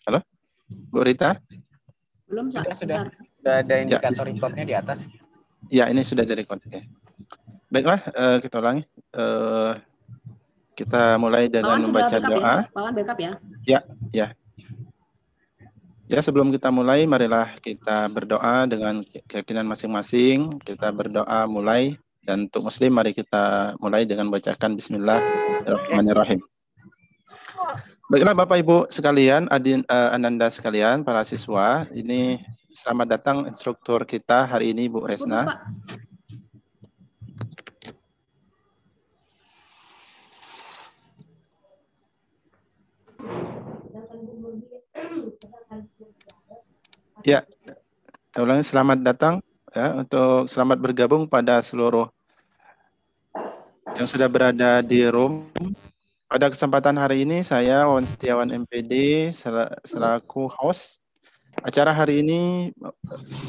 Halo, Bu Rita? Belum, Pak. Sudah ada indikator recordnya di atas. Ya, ini sudah jadi record. Okay. Baiklah, kita ulangi. Kita mulai dengan membaca doa. Pawan backup ya? Ya. Ya, sebelum kita mulai, marilah kita berdoa dengan keyakinan masing-masing. Kita berdoa mulai, dan untuk Muslim, mari kita mulai dengan bacakan Bismillahirrahmanirrahim. Baiklah Bapak Ibu sekalian, Ananda sekalian, para siswa, ini selamat datang instruktur kita hari ini, Bu Resna. Ya, saya ulangi, selamat datang ya, untuk selamat bergabung pada seluruh yang sudah berada di room. Pada kesempatan hari ini saya Wawan Setiawan MPD selaku host. Acara hari ini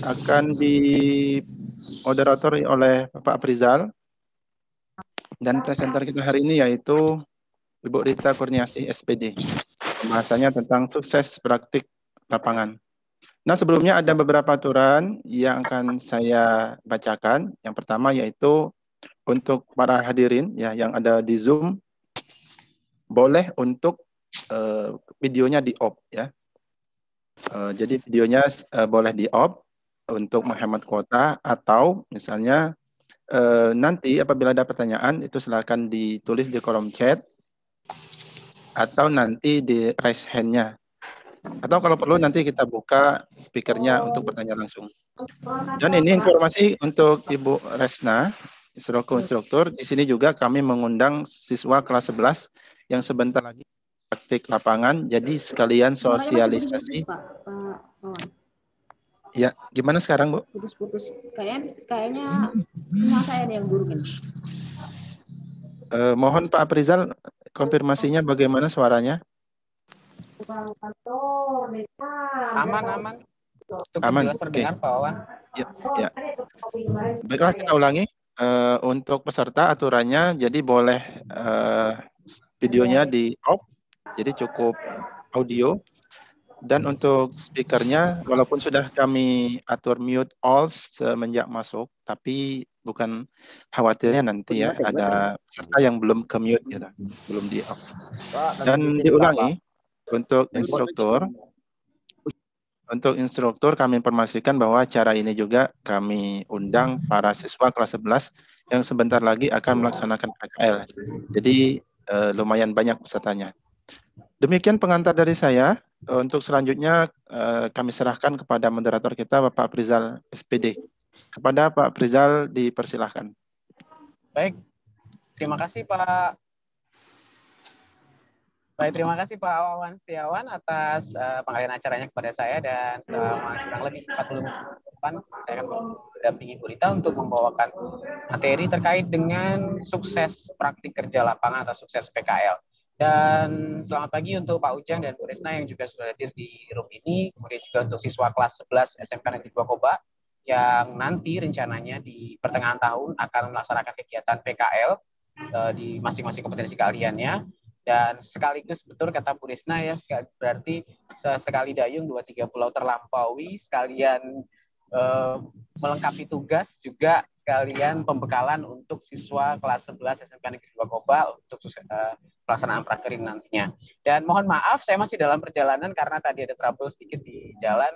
akan dimoderatori oleh Bapak Aprizal, dan presenter kita hari ini yaitu Ibu Rita Kurniasi SPD. Pembahasannya tentang sukses praktik lapangan. Nah, sebelumnya ada beberapa aturan yang akan saya bacakan. Yang pertama yaitu untuk para hadirin ya yang ada di Zoom, boleh untuk videonya di off ya. Jadi videonya boleh di off untuk menghemat kuota, atau misalnya nanti apabila ada pertanyaan itu silakan ditulis di kolom chat atau nanti di raise hand-nya. Atau kalau perlu nanti kita buka speakernya untuk bertanya langsung. Dan ini informasi untuk Ibu Resna, instruktur. Di sini juga kami mengundang siswa kelas 11 yang sebentar lagi praktik lapangan. Jadi sekalian sosialisasi. Ya, gimana sekarang, Bu? Putus-putus. Kayaknya sinyal saya yang buruk ini. Mohon Pak Aprizal konfirmasinya bagaimana suaranya? Aman. Aman. Jelas terdengar, Pak Wawan. Ya. Baiklah, kita ulangi. Untuk peserta aturannya, jadi boleh videonya di off, jadi cukup audio. Dan untuk speakernya, walaupun sudah kami atur mute all semenjak masuk, tapi bukan khawatirnya nanti ya ada peserta yang belum ke mute gitu, belum di off. Dan diulangi untuk instruktur. Untuk instruktur kami informasikan bahwa acara ini juga kami undang para siswa kelas 11 yang sebentar lagi akan melaksanakan PKL. Jadi lumayan banyak pesertanya. Demikian pengantar dari saya. Untuk selanjutnya kami serahkan kepada moderator kita Bapak Aprizal SPD. Kepada Pak Aprizal dipersilahkan. Baik. Terima kasih Pak. Baik, terima kasih Pak Wawan Setiawan atas pengalihan acaranya kepada saya, dan selama kurang lebih 40 menit ke depan saya akan mendampingi Bu Rita untuk membawakan materi terkait dengan sukses praktik kerja lapangan atau sukses PKL. Dan selamat pagi untuk Pak Ujang dan Bu Resna yang juga sudah hadir di room ini, kemudian juga untuk siswa kelas 11 SMK Negeri 2 Koba yang nanti rencananya di pertengahan tahun akan melaksanakan kegiatan PKL di masing-masing kompetensi keahliannya. Dan sekaligus betul kata Bu Risna ya, berarti sekali dayung 2-3 pulau terlampaui, sekalian melengkapi tugas, juga sekalian pembekalan untuk siswa kelas 11 SMK Negeri 2 Koba untuk pelaksanaan prakerin nantinya. Dan mohon maaf saya masih dalam perjalanan karena tadi ada trouble sedikit di jalan,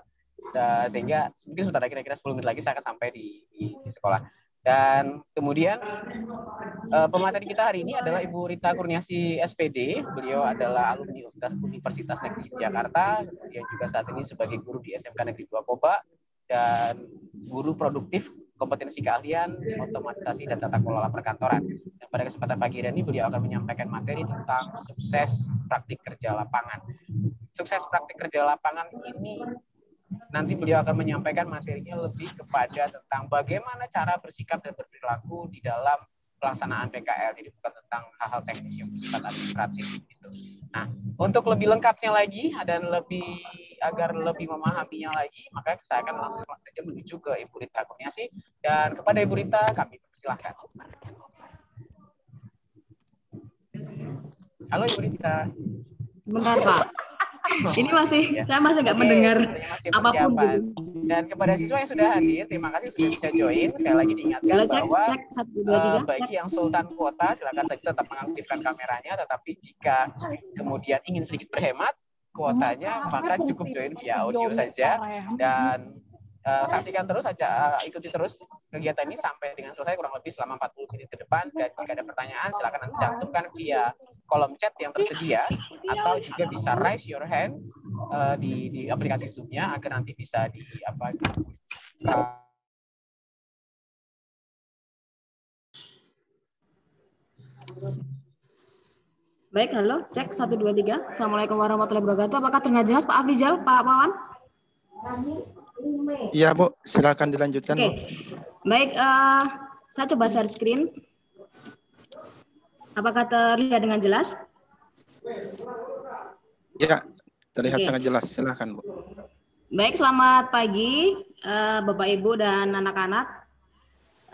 sehingga mungkin sebentar kira-kira 10 menit lagi saya akan sampai di sekolah. Dan kemudian pemateri kita hari ini adalah Ibu Rita Kurniasi SPD. Beliau adalah alumni Universitas Negeri Jakarta, kemudian juga saat ini sebagai guru di SMK Negeri 2 Koba dan guru produktif kompetensi keahlian otomatisasi dan tata kelola perkantoran. Dan pada kesempatan pagi ini beliau akan menyampaikan materi tentang sukses praktik kerja lapangan. Sukses praktik kerja lapangan ini nanti beliau akan menyampaikan materinya lebih kepada tentang bagaimana cara bersikap dan berperilaku di dalam pelaksanaan PKL, jadi bukan tentang hal-hal teknis yang bersifat administratif gitu. Nah, untuk lebih lengkapnya lagi dan agar lebih memahaminya lagi, maka saya akan langsung saja menuju ke Ibu Rita Kurniasi, dan kepada Ibu Rita kami persilahkan. Halo Ibu Rita. Sebentar Pak. Ini masih, Ya. saya masih nggak Oke, mendengar sepertinya masih apapun persiapan. gitu. Dan kepada siswa yang sudah hadir, terima kasih sudah bisa join. Sekali lagi diingatkan Halo, cek, bahwa cek, 1, 2, 3, cek. bagi yang sultan kuota, silakan saja tetap mengaktifkan kameranya. Tetapi jika kemudian ingin sedikit berhemat kuotanya, maka cukup join via audio saja. Dan saksikan terus saja, ikuti terus kegiatan ini sampai dengan selesai kurang lebih selama 40 menit ke depan. Dan jika ada pertanyaan, silakan nanti cantumkan via kolom chat yang tersedia, atau juga bisa raise your hand di aplikasi Zoom-nya agar nanti bisa Baik, halo, cek 1, 2, 3. Assalamualaikum warahmatullahi wabarakatuh. Apakah terdengar jelas Pak Afrizal, Pak Wawan? Iya Bu, silakan dilanjutkan Bu. Baik, saya coba share screen. Apakah terlihat dengan jelas? Ya, terlihat sangat jelas. Silakan Bu. Baik, selamat pagi Bapak Ibu dan anak-anak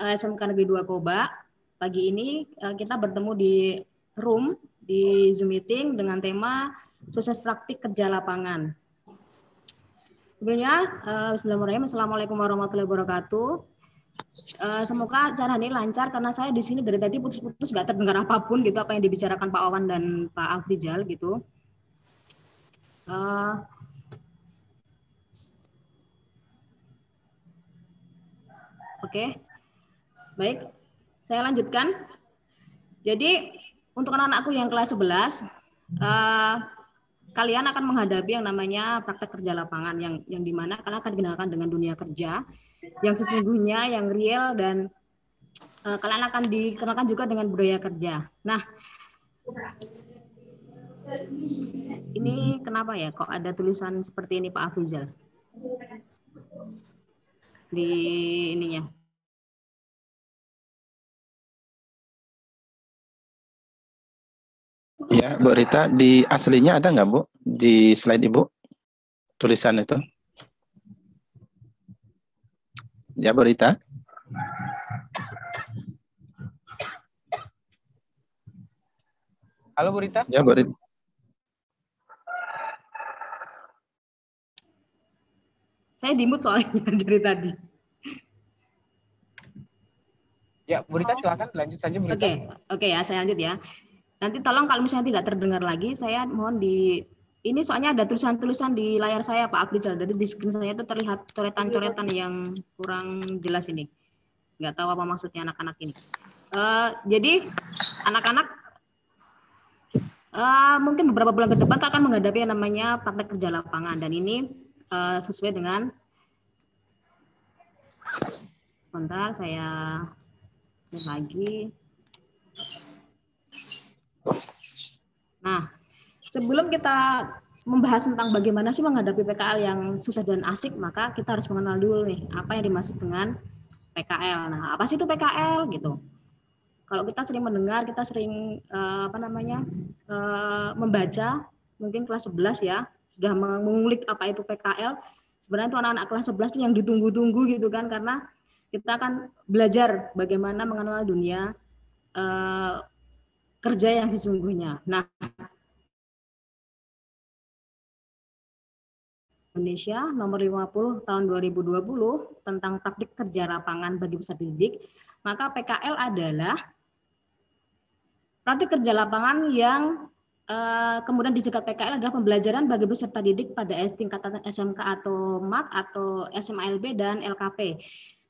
SMK Negeri 2 Koba. Pagi ini kita bertemu di room di Zoom meeting dengan tema sukses praktik kerja lapangan. Sebelumnya, bismillahirrahmanirrahim. Assalamualaikum warahmatullahi wabarakatuh. Semoga acara ini lancar karena saya di sini dari tadi putus-putus nggak terdengar apapun gitu apa yang dibicarakan Pak Wawan dan Pak Afrizal gitu. Oke. Baik, saya lanjutkan. Jadi untuk anak-anakku yang kelas 11, kalian akan menghadapi yang namanya praktek kerja lapangan yang dimana kalian akan dikenalkan dengan dunia kerja yang sesungguhnya, yang real, dan kalian akan dikenalkan juga dengan budaya kerja. Nah, ini kenapa ya kok ada tulisan seperti ini Pak Afrizal di ininya? Ya, Bu Rita, di aslinya ada nggak Bu di slide Ibu tulisan itu? Ya, Bu Rita. Halo Bu Rita. Ya, Bu Rita. Saya dimut soalnya dari tadi. Ya, Bu Rita silakan lanjut saja Bu Rita. Oke ya, saya lanjut ya. Nanti tolong kalau misalnya tidak terdengar lagi, saya mohon ini soalnya ada tulisan-tulisan di layar saya Pak Afrizal. Jadi di screen saya itu terlihat coretan-coretan yang kurang jelas ini. Nggak tahu apa maksudnya anak-anak ini. Jadi anak-anak mungkin beberapa bulan ke depan akan menghadapi yang namanya praktek kerja lapangan, dan ini sesuai dengan, sebentar saya lagi. Nah, sebelum kita membahas tentang bagaimana sih menghadapi PKL yang susah dan asik, maka kita harus mengenal dulu nih apa yang dimaksud dengan PKL. Nah, apa sih itu PKL gitu? Kalau kita sering mendengar, kita sering membaca, mungkin kelas 11 ya, sudah mengulik apa itu PKL. Sebenarnya itu anak-anak kelas 11 itu yang ditunggu-tunggu gitu kan, karena kita akan belajar bagaimana mengenal dunia kerja yang sesungguhnya. Nah, Indonesia nomor 50 tahun 2020 tentang praktik kerja lapangan bagi peserta didik, maka PKL adalah praktik kerja lapangan yang kemudian disingkat PKL adalah pembelajaran bagi peserta didik pada tingkatan SMK atau MAK atau SMALB dan LKP,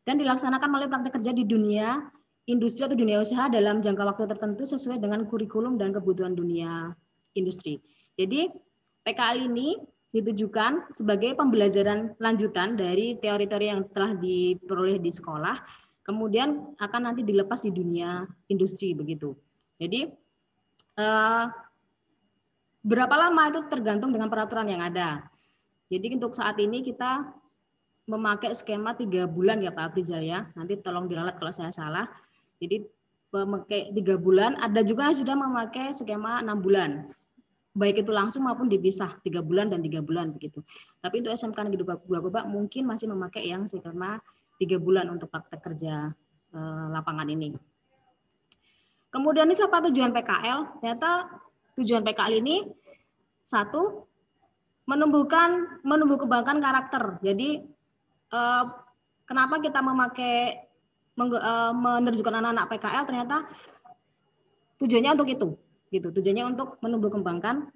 dan dilaksanakan melalui praktik kerja di dunia industri atau dunia usaha dalam jangka waktu tertentu sesuai dengan kurikulum dan kebutuhan dunia industri. Jadi PKL ini ditujukan sebagai pembelajaran lanjutan dari teori-teori yang telah diperoleh di sekolah, kemudian akan nanti dilepas di dunia industri begitu. Jadi berapa lama itu tergantung dengan peraturan yang ada. Jadi untuk saat ini kita memakai skema 3 bulan ya Pak Afrizal ya. Nanti tolong diralat kalau saya salah. Jadi memakai 3 bulan, ada juga yang sudah memakai skema 6 bulan. Baik itu langsung maupun dipisah 3 bulan dan 3 bulan begitu. Tapi untuk SMK Negeri 2 Koba mungkin masih memakai yang skema 3 bulan untuk praktek kerja lapangan ini. Kemudian ini apa tujuan PKL? Ternyata tujuan PKL ini, satu, menumbuh kembangkan karakter. Jadi kenapa kita menerjunkan anak-anak PKL, ternyata tujuannya untuk itu, gitu. Tujuannya untuk menumbuh kembangkan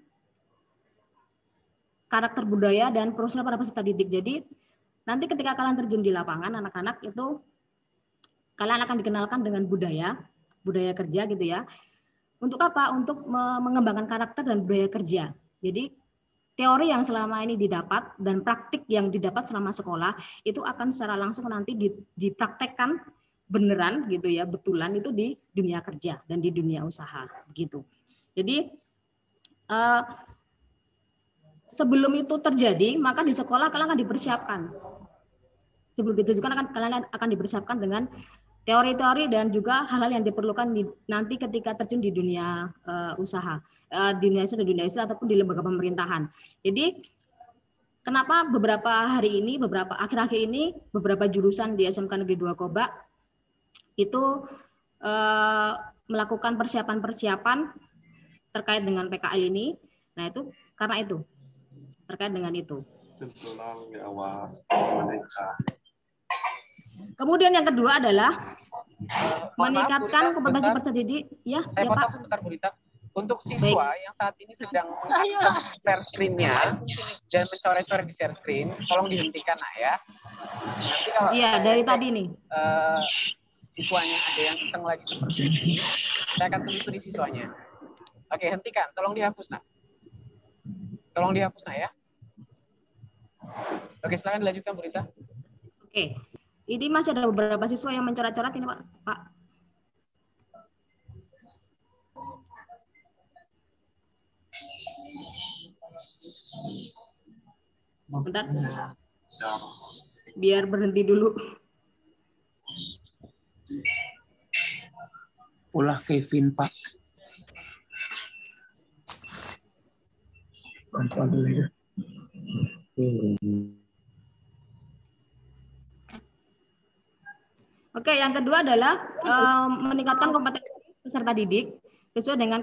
karakter budaya dan profesional pada peserta didik. Jadi nanti ketika kalian terjun di lapangan, anak-anak itu kalian akan dikenalkan dengan budaya kerja gitu ya. Untuk apa? Untuk mengembangkan karakter dan budaya kerja. Jadi teori yang selama ini didapat dan praktik yang didapat selama sekolah itu akan secara langsung nanti dipraktekkan beneran gitu ya, betulan itu di dunia kerja dan di dunia usaha gitu. Jadi sebelum itu terjadi, maka di sekolah kalian akan dipersiapkan. Sebelum ditujukan kalian akan dipersiapkan dengan teori-teori dan juga hal-hal yang diperlukan nanti ketika terjun di dunia usaha, di dunia usaha ataupun di lembaga pemerintahan. Jadi kenapa beberapa akhir-akhir ini beberapa jurusan di SMK Negeri 2 Koba itu melakukan persiapan-persiapan terkait dengan PKL ini. Nah, itu karena itu. Terkait dengan itu. Kemudian yang kedua adalah meningkatkan kompetensi peserta didik. Ya, saya ya potong Pak. sebentar, Bu Rita. Untuk siswa yang saat ini sedang share screen-nya dan mencoret-coret di share screen, tolong dihentikan, Nak, ya. Nanti kalau dari tadi nih. Siswanya ada yang iseng lagi seperti ini, saya akan telusuri siswanya. Oke, hentikan. Tolong dihapus, Nak. Tolong dihapus, Nak, ya. Oke, silakan dilanjutkan, Bu Rita. Oke. Ini masih ada beberapa siswa yang mencoret-coret ini, Pak. Bentar. Biar berhenti dulu. Ulah Kevin, Pak. Oke, yang kedua adalah meningkatkan kompetensi peserta didik sesuai dengan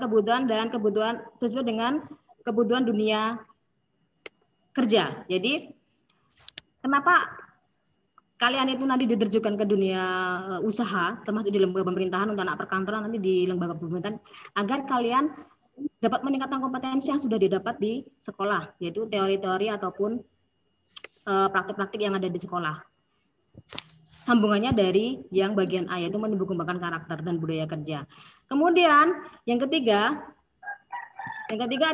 kebutuhan dunia kerja. Jadi kenapa kalian itu nanti diterjunkan ke dunia usaha, termasuk di lembaga pemerintahan untuk anak perkantoran, nanti di lembaga pemerintahan, agar kalian dapat meningkatkan kompetensi yang sudah didapat di sekolah, yaitu teori-teori ataupun praktik-praktik yang ada di sekolah. Sambungannya dari yang bagian A, yaitu menumbuh kembangkan karakter dan budaya kerja. Kemudian yang ketiga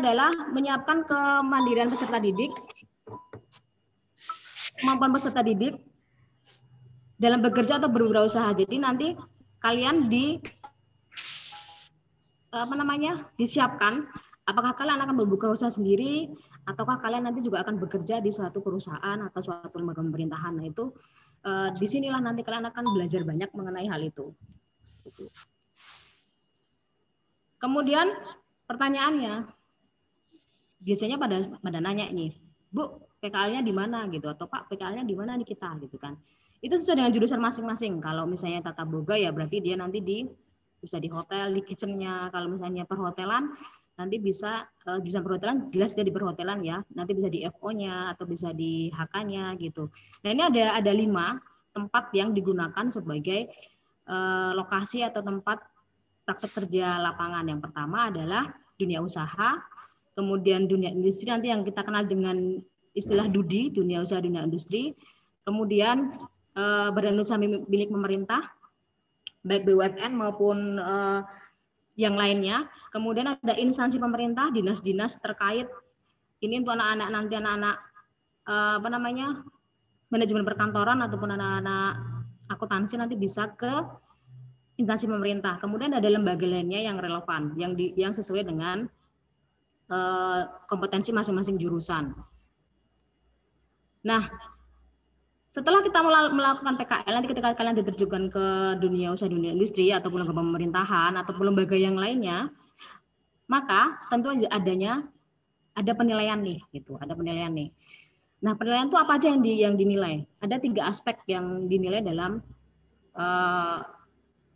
adalah menyiapkan kemandirian peserta didik, kemampuan peserta didik dalam bekerja atau berwirausaha. Jadi nanti kalian disiapkan apakah kalian akan membuka usaha sendiri ataukah kalian nanti juga akan bekerja di suatu perusahaan atau suatu lembaga pemerintahan. Nah, itu disinilah nanti kalian akan belajar banyak mengenai hal itu. Kemudian pertanyaannya, biasanya pada nanya ini, Bu, PKL-nya di mana gitu, atau Pak, PKL-nya di mana nih kita gitu kan. Itu sesuai dengan jurusan masing-masing. Kalau misalnya tata boga ya berarti dia nanti bisa di hotel, di kitchen-nya. Kalau misalnya perhotelan, nanti bisa jurusan perhotelan jelas dia di perhotelan ya, nanti bisa di FO-nya atau bisa di HK-nya gitu. Nah, ini ada 5 tempat yang digunakan sebagai lokasi atau tempat praktek kerja lapangan. Yang pertama adalah dunia usaha, kemudian dunia industri nanti yang kita kenal dengan istilah DUDI, dunia usaha dunia industri, kemudian badan usaha milik pemerintah, baik BUMN maupun yang lainnya. Kemudian ada instansi pemerintah, dinas-dinas terkait. Ini untuk anak-anak manajemen perkantoran ataupun anak-anak akuntansi nanti bisa ke instansi pemerintah. Kemudian ada lembaga lainnya yang relevan, yang sesuai dengan kompetensi masing-masing jurusan. Nah, setelah kita melakukan PKL, nanti ketika kalian diterjunkan ke dunia usaha dunia industri ataupun lembaga pemerintahan ataupun lembaga yang lainnya, maka tentu ada penilaian nih, gitu. Ada penilaian nih. Nah, penilaian itu apa aja yang dinilai? Ada 3 aspek yang dinilai dalam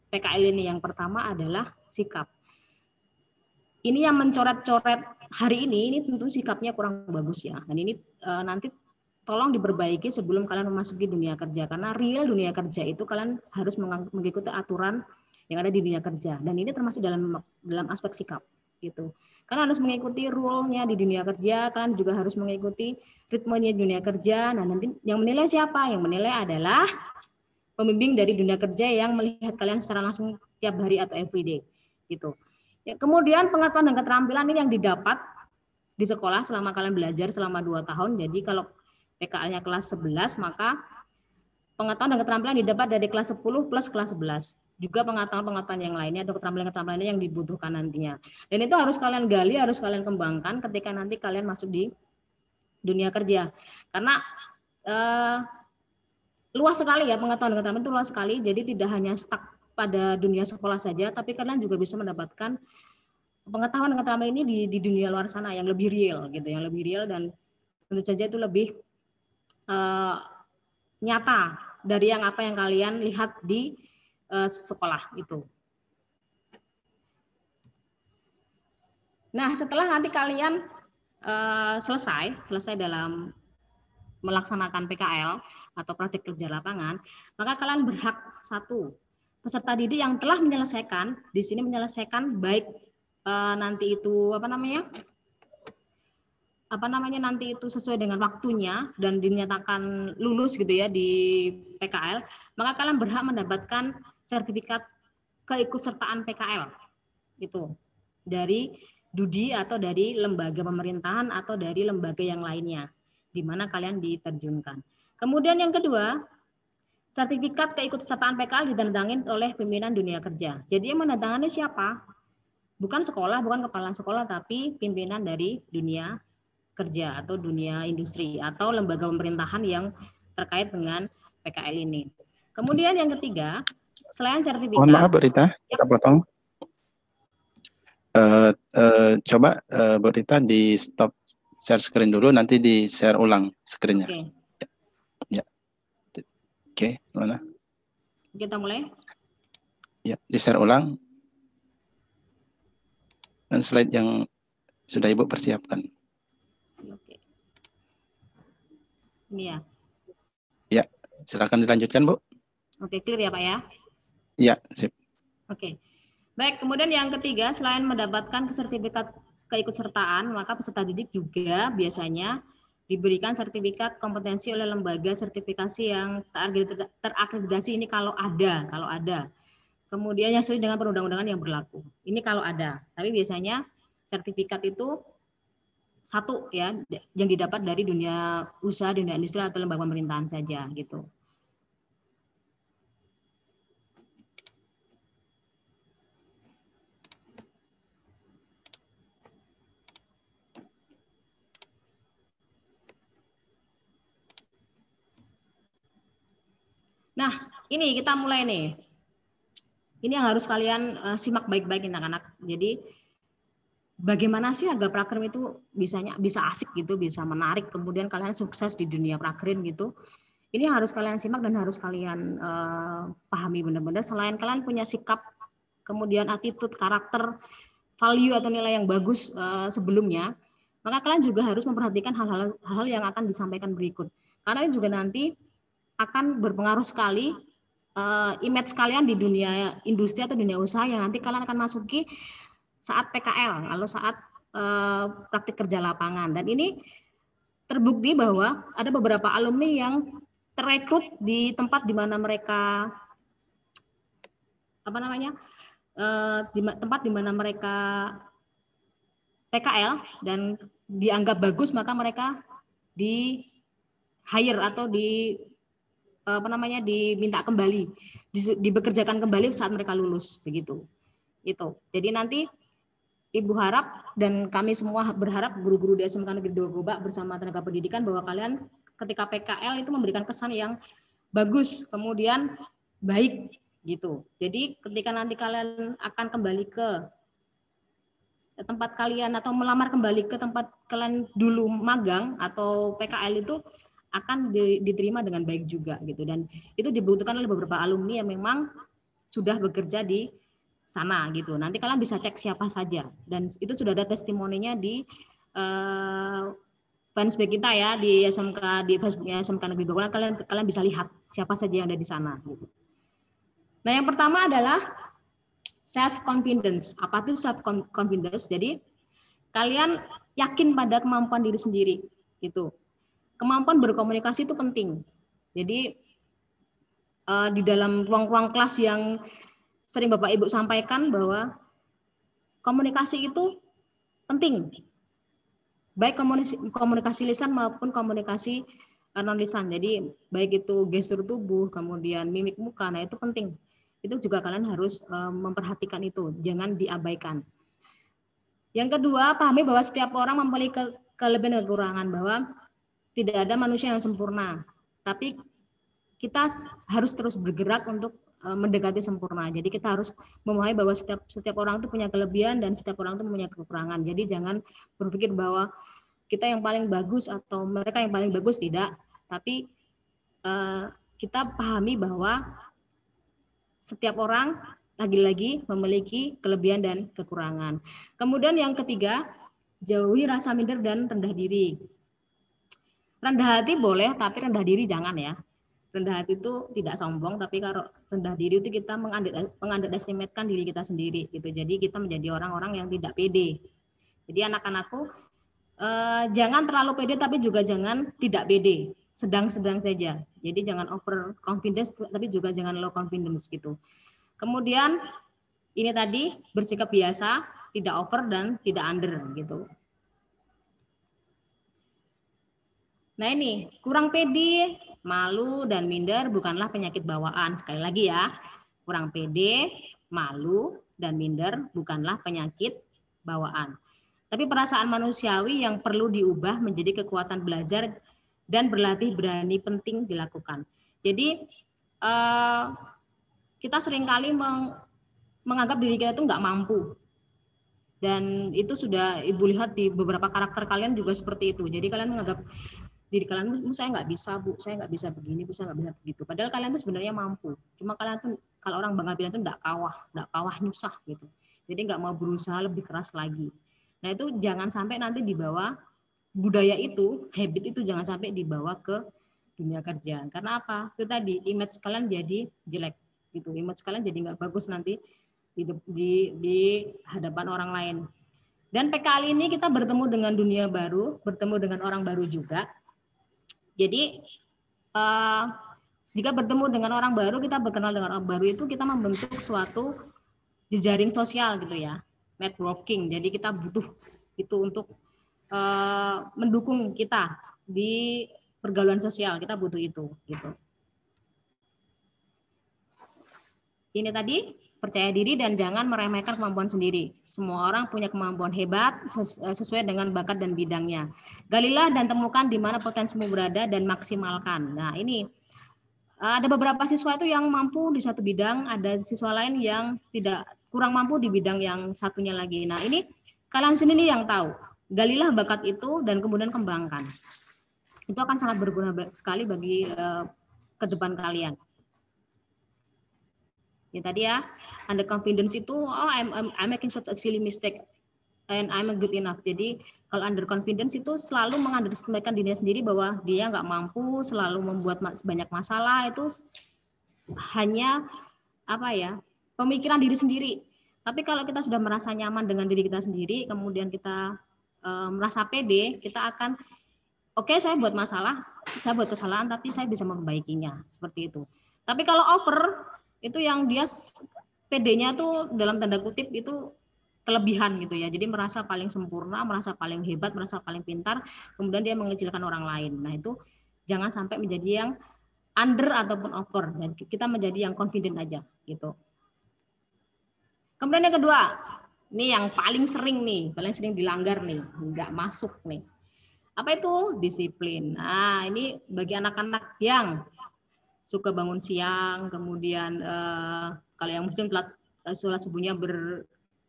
PKL ini. Yang pertama adalah sikap. Ini yang mencoret-coret hari ini tentu sikapnya kurang bagus ya. Dan ini nanti tolong diperbaiki sebelum kalian memasuki dunia kerja, karena real dunia kerja itu kalian harus mengikuti aturan yang ada di dunia kerja, dan ini termasuk dalam aspek sikap gitu. Karena harus mengikuti rule-nya di dunia kerja, kalian juga harus mengikuti ritmenya dunia kerja. Nah, nanti yang menilai siapa? Yang menilai adalah pembimbing dari dunia kerja yang melihat kalian secara langsung tiap hari atau everyday gitu. Ya, kemudian pengetahuan dan keterampilan ini yang didapat di sekolah selama kalian belajar selama 2 tahun. Jadi kalau PKL-nya kelas 11, maka pengetahuan dan keterampilan didapat dari kelas 10 plus kelas 11. Juga pengetahuan-pengetahuan yang lainnya atau keterampilan-keterampilan yang dibutuhkan nantinya. Dan itu harus kalian gali, harus kalian kembangkan ketika nanti kalian masuk di dunia kerja. Karena luas sekali ya, pengetahuan dan keterampilan itu luas sekali, jadi tidak hanya stuck pada dunia sekolah saja, tapi kalian juga bisa mendapatkan pengetahuan dan keterampilan ini di dunia luar sana yang lebih real gitu, yang lebih real, dan tentu saja itu lebih nyata dari apa yang kalian lihat di sekolah itu. Nah, setelah nanti kalian selesai dalam melaksanakan PKL atau praktik kerja lapangan, maka kalian berhak satu, peserta didik yang telah menyelesaikan, di sini menyelesaikan baik nanti itu nanti itu sesuai dengan waktunya dan dinyatakan lulus gitu ya di PKL, maka kalian berhak mendapatkan sertifikat keikutsertaan PKL itu dari DUDI atau dari lembaga pemerintahan atau dari lembaga yang lainnya di mana kalian diterjunkan. Kemudian yang kedua, sertifikat keikutsertaan PKL ditandatangani oleh pimpinan dunia kerja. Jadi yang menandatangani siapa? Bukan sekolah, bukan kepala sekolah, tapi pimpinan dari dunia kerja atau dunia industri atau lembaga pemerintahan yang terkait dengan PKL ini. Kemudian yang ketiga, selain sertifikat. Mohon maaf, Bu Rita, kita potong. Coba Bu Rita di stop share screen dulu, nanti di share ulang screen-nya. Oke. Ya. Oke, mana? Kita mulai. Ya, di share ulang. Dan slide yang sudah Ibu persiapkan. Oke. Ini ya. Ya, silakan dilanjutkan, Bu. Oke, clear ya, Pak ya? Ya, sip. Oke. Baik, kemudian yang ketiga, selain mendapatkan sertifikat keikutsertaan, maka peserta didik juga biasanya diberikan sertifikat kompetensi oleh lembaga sertifikasi yang terakreditasi, ini kalau ada. Kemudian yang sesuai dengan perundang-undangan yang berlaku. Ini kalau ada. Tapi biasanya sertifikat itu satu ya, yang didapat dari dunia usaha, dunia industri atau lembaga pemerintahan saja gitu. Nah, ini kita mulai nih. Ini yang harus kalian simak baik-baik anak-anak. Jadi bagaimana sih agar prakerm itu bisa asik gitu, bisa menarik, kemudian kalian sukses di dunia prakerm gitu. Ini harus kalian simak dan harus kalian pahami benar-benar. Selain kalian punya sikap, kemudian attitude, karakter, value atau nilai yang bagus sebelumnya, maka kalian juga harus memperhatikan hal-hal yang akan disampaikan berikut. Karena ini juga nanti akan berpengaruh sekali image kalian di dunia industri atau dunia usaha yang nanti kalian akan masuki saat PKL, lalu saat praktik kerja lapangan. Dan ini terbukti bahwa ada beberapa alumni yang terekrut di tempat di mana mereka tempat di mana mereka PKL dan dianggap bagus, maka mereka di hire atau diminta kembali, dibekerjakan kembali saat mereka lulus begitu. Itu. Jadi nanti Ibu harap dan kami semua berharap guru-guru di SMK Negeri 2 Gobak bersama tenaga pendidikan bahwa kalian ketika PKL itu memberikan kesan yang bagus, kemudian baik gitu. Jadi ketika nanti kalian akan kembali ke tempat kalian atau melamar kembali ke tempat kalian dulu magang atau PKL itu akan diterima dengan baik juga gitu. Dan itu dibutuhkan oleh beberapa alumni yang memang sudah bekerja di sana gitu. Nanti kalian bisa cek siapa saja, dan itu sudah ada testimoninya di fanspage kita ya, di SMK, di Facebooknya SMK Negeri Bogor. Kalian bisa lihat siapa saja yang ada di sana gitu. Nah, yang pertama adalah self confidence. Apa itu self confidence? Jadi kalian yakin pada kemampuan diri sendiri gitu. Kemampuan berkomunikasi itu penting. Jadi di dalam ruang-ruang kelas yang sering Bapak Ibu sampaikan bahwa komunikasi itu penting. Baik komunikasi lisan maupun komunikasi non lisan. Jadi baik itu gestur tubuh, kemudian mimik muka, nah itu penting. Itu juga kalian harus memperhatikan itu, jangan diabaikan. Yang kedua, pahami bahwa setiap orang memiliki kelebihan dan kekurangan, bahwa tidak ada manusia yang sempurna, tapi kita harus terus bergerak untuk mendekati sempurna. Jadi kita harus memahami bahwa setiap orang itu punya kelebihan dan setiap orang itu punya kekurangan. Jadi jangan berpikir bahwa kita yang paling bagus atau mereka yang paling bagus, tidak. Tapi kita pahami bahwa setiap orang lagi-lagi memiliki kelebihan dan kekurangan. Kemudian yang ketiga, jauhi rasa minder dan rendah diri. Rendah hati boleh, tapi rendah diri jangan ya. Rendah hati itu tidak sombong, tapi kalau rendah diri itu kita mengunderestimate-kan diri kita sendiri gitu. Jadi kita menjadi orang-orang yang tidak pede. Jadi anak-anakku jangan terlalu pede, tapi juga jangan tidak pede. Sedang-sedang saja. Jadi jangan over confidence, tapi juga jangan low confidence gitu. Kemudian ini tadi bersikap biasa, tidak over dan tidak under gitu. Nah ini, kurang pede, malu, dan minder bukanlah penyakit bawaan. Sekali lagi ya, kurang pede, malu, dan minder bukanlah penyakit bawaan. Tapi perasaan manusiawi yang perlu diubah menjadi kekuatan belajar dan berlatih berani penting dilakukan. Jadi kita seringkali menganggap diri kita itu nggak mampu. Dan itu sudah Ibu lihat di beberapa karakter kalian juga seperti itu. Jadi kalian menganggap diri kalian, saya nggak bisa Bu, saya nggak bisa begini, saya nggak bisa begitu. Padahal kalian tuh sebenarnya mampu. Cuma kalian tuh kalau orang bangga bilang tuh nggak kawah nyusah gitu. Jadi nggak mau berusaha lebih keras lagi. Nah itu jangan sampai nanti dibawa budaya itu, habit itu jangan sampai dibawa ke dunia kerja. Karena apa? Itu tadi image kalian jadi jelek gitu. Image kalian jadi nggak bagus nanti di hadapan orang lain. Dan PKL ini kita bertemu dengan dunia baru, bertemu dengan orang baru juga. Jadi jika bertemu dengan orang baru, kita berkenal dengan orang baru itu kita membentuk suatu jejaring sosial gitu ya, networking. Jadi kita butuh itu untuk mendukung kita di pergaulan sosial, kita butuh itu gitu. Ini tadi, percaya diri dan jangan meremehkan kemampuan sendiri. Semua orang punya kemampuan hebat sesuai dengan bakat dan bidangnya. Galilah dan temukan di mana potensimu berada dan maksimalkan. Nah ini ada beberapa siswa itu yang mampu di satu bidang, ada siswa lain yang tidak kurang mampu di bidang yang satunya lagi. Nah ini kalian sendiri yang tahu. Galilah bakat itu dan kemudian kembangkan. Itu akan sangat berguna sekali bagi ke depan kalian. Ya tadi ya, under confidence itu I'm making such a silly mistake and I'm good enough. Jadi kalau under confidence itu selalu mengunderestimate dirinya sendiri bahwa dia nggak mampu, selalu membuat banyak masalah, itu hanya apa ya, pemikiran diri sendiri. Tapi kalau kita sudah merasa nyaman dengan diri kita sendiri, kemudian kita merasa pede, kita akan oke, saya buat masalah, saya buat kesalahan, tapi saya bisa memperbaikinya, seperti itu. Tapi kalau over itu yang dia PD-nya tuh dalam tanda kutip itu kelebihan gitu ya. Jadi merasa paling sempurna, merasa paling hebat, merasa paling pintar, kemudian dia mengecilkan orang lain. Nah, itu jangan sampai menjadi yang under ataupun over. Dan kita menjadi yang confident aja gitu. Kemudian yang kedua, ini yang paling sering dilanggar nih, nggak masuk nih. Apa itu? Disiplin. Nah, ini bagi anak-anak yang suka bangun siang, kemudian kalau yang muslim telat sholat subuhnya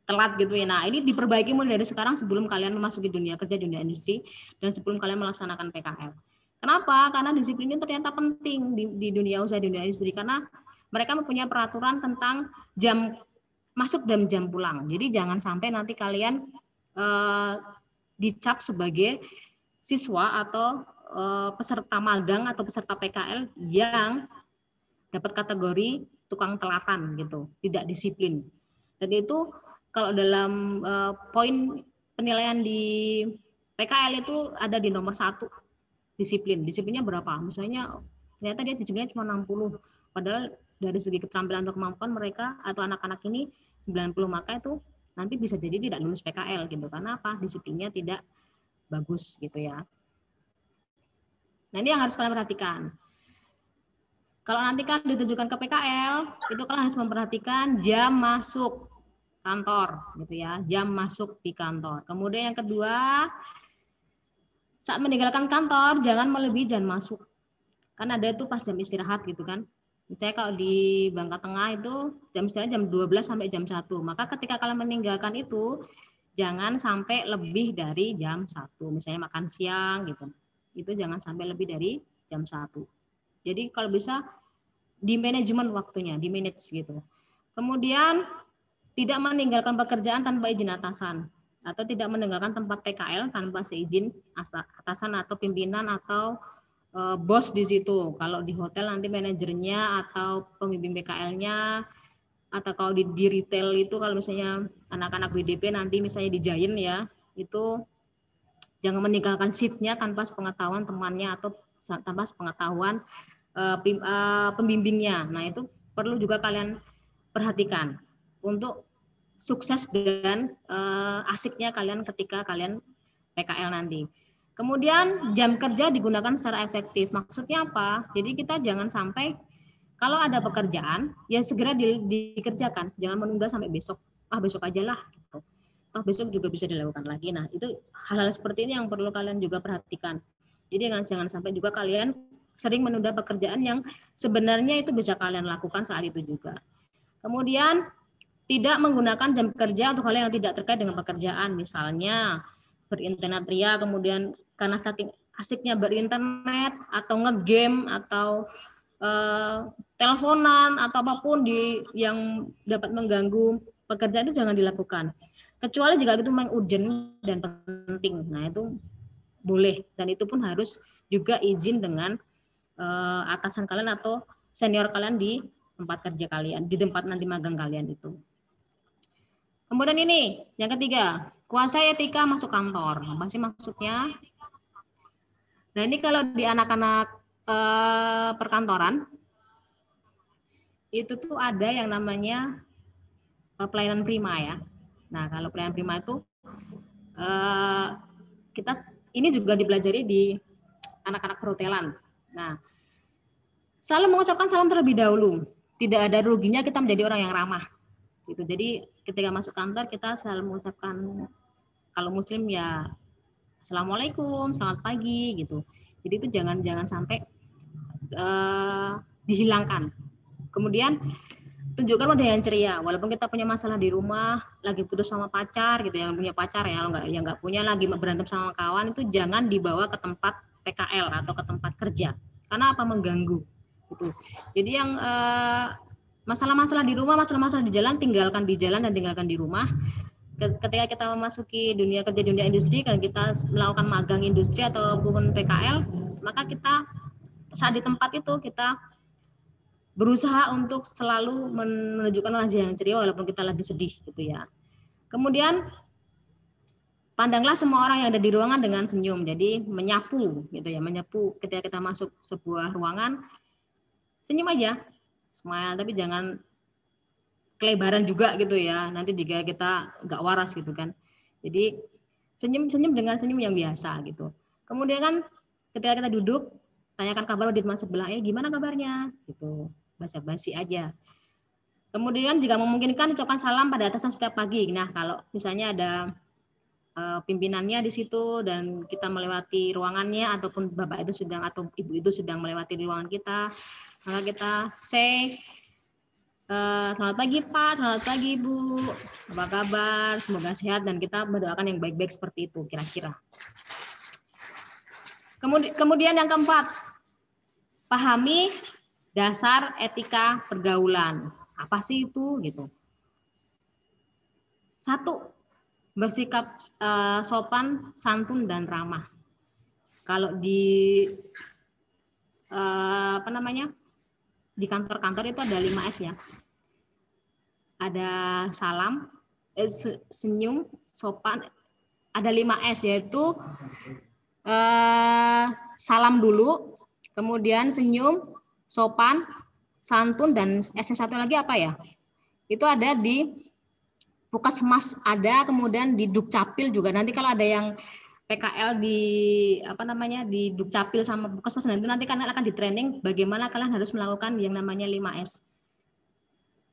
telat gitu ya. Nah, ini diperbaiki mulai dari sekarang sebelum kalian memasuki dunia kerja, dunia industri, dan sebelum kalian melaksanakan PKL. Kenapa? Karena disiplin ini ternyata penting di dunia usaha, dunia industri, karena mereka mempunyai peraturan tentang jam masuk dalam jam pulang. Jadi jangan sampai nanti kalian dicap sebagai siswa atau peserta magang atau peserta PKL yang dapat kategori tukang telatan gitu, tidak disiplin. Dan itu kalau dalam poin penilaian di PKL itu ada di nomor 1, disiplin. Disiplinnya berapa? Misalnya ternyata dia disiplinnya cuma 60, padahal dari segi keterampilan atau kemampuan mereka atau anak-anak ini 90, maka itu nanti bisa jadi tidak lulus PKL gitu. Karena apa? Disiplinnya tidak bagus gitu ya. Nah, ini yang harus kalian perhatikan. Kalau nanti kan ditujukan ke PKL, itu kalian harus memperhatikan jam masuk kantor gitu ya, jam masuk di kantor. Kemudian yang kedua, saat meninggalkan kantor jangan melebihi jam masuk. Kan ada itu pas jam istirahat gitu kan. Misalnya kalau di Bangka Tengah itu jam istirahat jam 12 sampai jam 1. Maka ketika kalian meninggalkan itu jangan sampai lebih dari jam 1. Misalnya makan siang gitu. Itu jangan sampai lebih dari jam 1. Jadi kalau bisa di manajemen waktunya, di manage gitu. Kemudian tidak meninggalkan pekerjaan tanpa izin atasan atau tidak meninggalkan tempat PKL tanpa seizin atasan atau pimpinan atau bos di situ. Kalau di hotel nanti manajernya atau pembimbing PKL-nya, atau kalau di retail itu kalau misalnya anak-anak BDP nanti misalnya di Giant ya, itu jangan meninggalkan shift-nya tanpa sepengetahuan temannya atau tanpa sepengetahuan pembimbingnya. Nah, itu perlu juga kalian perhatikan untuk sukses dan asiknya kalian ketika kalian PKL nanti. Kemudian jam kerja digunakan secara efektif. Maksudnya apa? Jadi kita jangan sampai kalau ada pekerjaan ya segera dikerjakan, jangan menunda sampai besok. Besok aja lah. Gitu. Toh besok juga bisa dilakukan lagi. Nah itu hal-hal seperti ini yang perlu kalian juga perhatikan. Jadi jangan sampai juga kalian sering menunda pekerjaan yang sebenarnya itu bisa kalian lakukan saat itu juga. Kemudian tidak menggunakan jam kerja untuk hal yang tidak terkait dengan pekerjaan, misalnya berinternet ria, kemudian karena saking asiknya berinternet atau ngegame atau teleponan atau apapun yang dapat mengganggu pekerjaan itu jangan dilakukan. Kecuali jika itu memang urgent dan penting, nah itu boleh dan itu pun harus juga izin dengan atasan kalian atau senior kalian di tempat kerja kalian, di tempat nanti magang kalian itu. Kemudian ini, yang ketiga, kuasai etika masuk kantor. Apa sih maksudnya? Nah ini kalau di anak-anak perkantoran, itu tuh ada yang namanya pelayanan prima ya. Nah kalau pelayanan prima itu, kita ini juga dipelajari di anak-anak perhotelan. Nah, selalu mengucapkan salam terlebih dahulu. Tidak ada ruginya kita menjadi orang yang ramah. Gitu. Jadi ketika masuk kantor kita selalu mengucapkan, kalau muslim ya assalamualaikum, selamat pagi gitu. Jadi itu jangan sampai dihilangkan. Kemudian tunjukkan wajah yang ceria, walaupun kita punya masalah di rumah, lagi putus sama pacar gitu, yang punya pacar ya, yang nggak punya lagi berantem sama kawan, itu jangan dibawa ke tempat PKL atau ke tempat kerja, karena apa? Mengganggu. Gitu. Jadi yang masalah-masalah di rumah, masalah-masalah di jalan, tinggalkan di jalan dan tinggalkan di rumah. Ketika kita memasuki dunia kerja, dunia industri, kalau kita melakukan magang industri ataupun PKL, maka kita saat di tempat itu kita berusaha untuk selalu menunjukkan wajah yang ceria walaupun kita lagi sedih gitu ya. Kemudian pandanglah semua orang yang ada di ruangan dengan senyum. Jadi menyapu gitu ya, menyapu ketika kita masuk sebuah ruangan, senyum aja, smile, tapi jangan kelebaran juga gitu ya. Nanti jika kita nggak waras gitu kan. Jadi senyum dengan senyum yang biasa gitu. Kemudian kan ketika kita duduk, tanyakan kabar di teman sebelah, gimana kabarnya gitu. Basa-basi aja. Kemudian jika memungkinkan ucapkan salam pada atasan setiap pagi. Nah, kalau misalnya ada pimpinannya di situ dan kita melewati ruangannya ataupun bapak itu sedang atau ibu itu sedang melewati ruangan kita, maka kita say selamat pagi Pak, selamat pagi Bu, apa kabar, semoga sehat, dan kita berdoakan yang baik-baik seperti itu kira-kira. Kemudian yang keempat, pahami dasar etika pergaulan. Apa sih itu gitu? Satu, bersikap sopan, santun, dan ramah. Kalau di di kantor-kantor itu ada 5 S ya. Ada salam, senyum, sopan. Ada 5 S yaitu salam dulu, kemudian senyum, sopan, santun, dan S satu lagi apa ya? Itu ada di Puskesmas ada, kemudian di Dukcapil juga. Nanti kalau ada yang PKL di di Dukcapil sama Puskesmas, nanti kalian akan di training bagaimana kalian harus melakukan yang namanya 5S.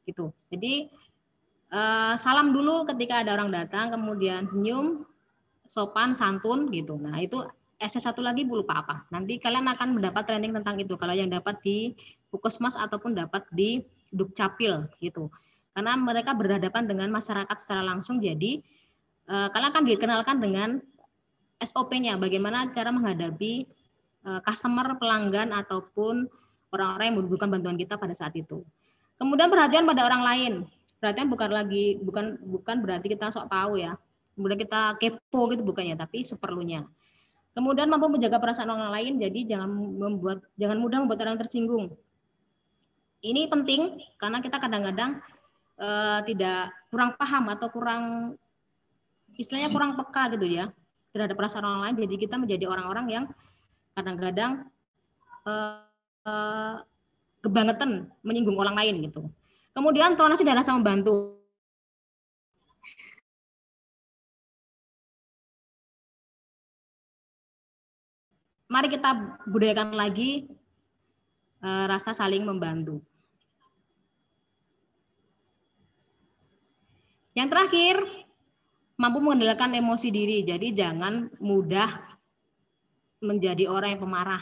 Gitu. Jadi salam dulu ketika ada orang datang, kemudian senyum, sopan, santun gitu. Nah, itu S1 lagi lupa apa. Nanti kalian akan mendapat training tentang itu kalau yang dapat di Puskesmas ataupun dapat di Dukcapil gitu. Karena mereka berhadapan dengan masyarakat secara langsung, jadi kalian akan dikenalkan dengan SOP-nya, bagaimana cara menghadapi customer, pelanggan, ataupun orang-orang yang membutuhkan bantuan kita pada saat itu. Kemudian perhatian pada orang lain. Perhatian bukan berarti kita sok tahu ya. Kemudian kita kepo gitu bukannya, tapi seperlunya. Kemudian mampu menjaga perasaan orang lain, jadi jangan mudah membuat orang tersinggung. Ini penting karena kita kadang-kadang tidak kurang paham atau istilahnya kurang peka gitu ya terhadap perasaan orang lain. Jadi kita menjadi orang-orang yang kadang-kadang kebangetan menyinggung orang lain gitu. Kemudian toleransi dan rasa membantu. Mari kita budayakan lagi rasa saling membantu. Yang terakhir, mampu mengendalikan emosi diri. Jadi jangan mudah menjadi orang yang pemarah.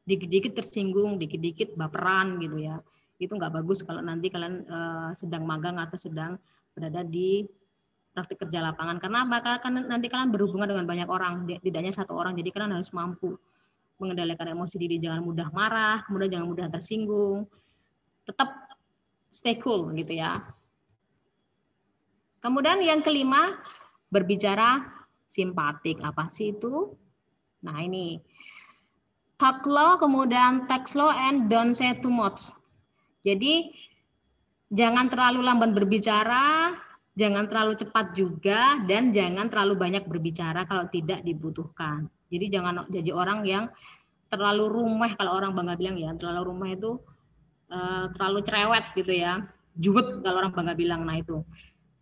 Dikit-dikit tersinggung, dikit-dikit baperan gitu ya. Itu nggak bagus kalau nanti kalian sedang magang atau sedang berada di praktik kerja lapangan. Karena karena nanti kalian berhubungan dengan banyak orang, tidak hanya satu orang. Jadi kalian harus mampu mengendalikan emosi diri. Jangan mudah marah, kemudian jangan mudah tersinggung. Tetap stay cool gitu ya. Kemudian yang kelima, berbicara simpatik. Apa sih itu? Nah ini, talk low, kemudian text slow, and don't say too much. Jadi jangan terlalu lamban berbicara, jangan terlalu cepat juga, dan jangan terlalu banyak berbicara kalau tidak dibutuhkan. Jadi jangan jadi orang yang terlalu rumeh, kalau orang Bangga bilang ya, terlalu rumeh itu terlalu cerewet gitu ya. Juwet kalau orang Bangga bilang, nah itu.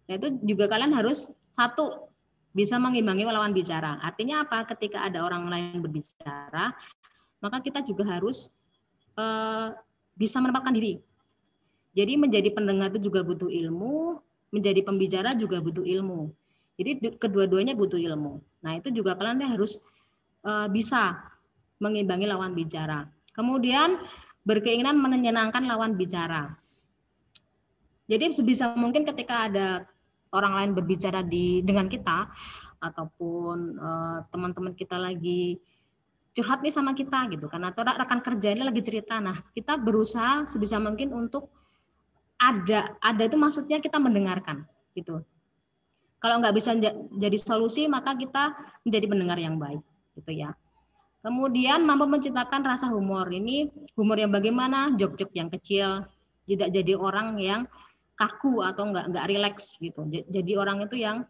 Nah, itu juga kalian harus satu bisa mengimbangi lawan bicara. Artinya apa? Ketika ada orang lain berbicara, maka kita juga harus bisa menempatkan diri. Jadi menjadi pendengar itu juga butuh ilmu, menjadi pembicara juga butuh ilmu. Jadi kedua-duanya butuh ilmu. Nah itu juga kalian harus bisa mengimbangi lawan bicara. Kemudian berkeinginan menyenangkan lawan bicara. Jadi sebisa mungkin ketika ada orang lain berbicara dengan kita ataupun teman-teman kita lagi curhat nih sama kita gitu kan, atau rekan kerja ini lagi cerita, nah kita berusaha sebisa mungkin untuk ada itu maksudnya kita mendengarkan gitu. Kalau nggak bisa jadi solusi, maka kita menjadi pendengar yang baik gitu ya. Kemudian mampu menciptakan rasa humor. Ini humor yang bagaimana? Jok-jok yang kecil, tidak jadi orang yang kaku atau nggak rileks gitu. Jadi orang itu yang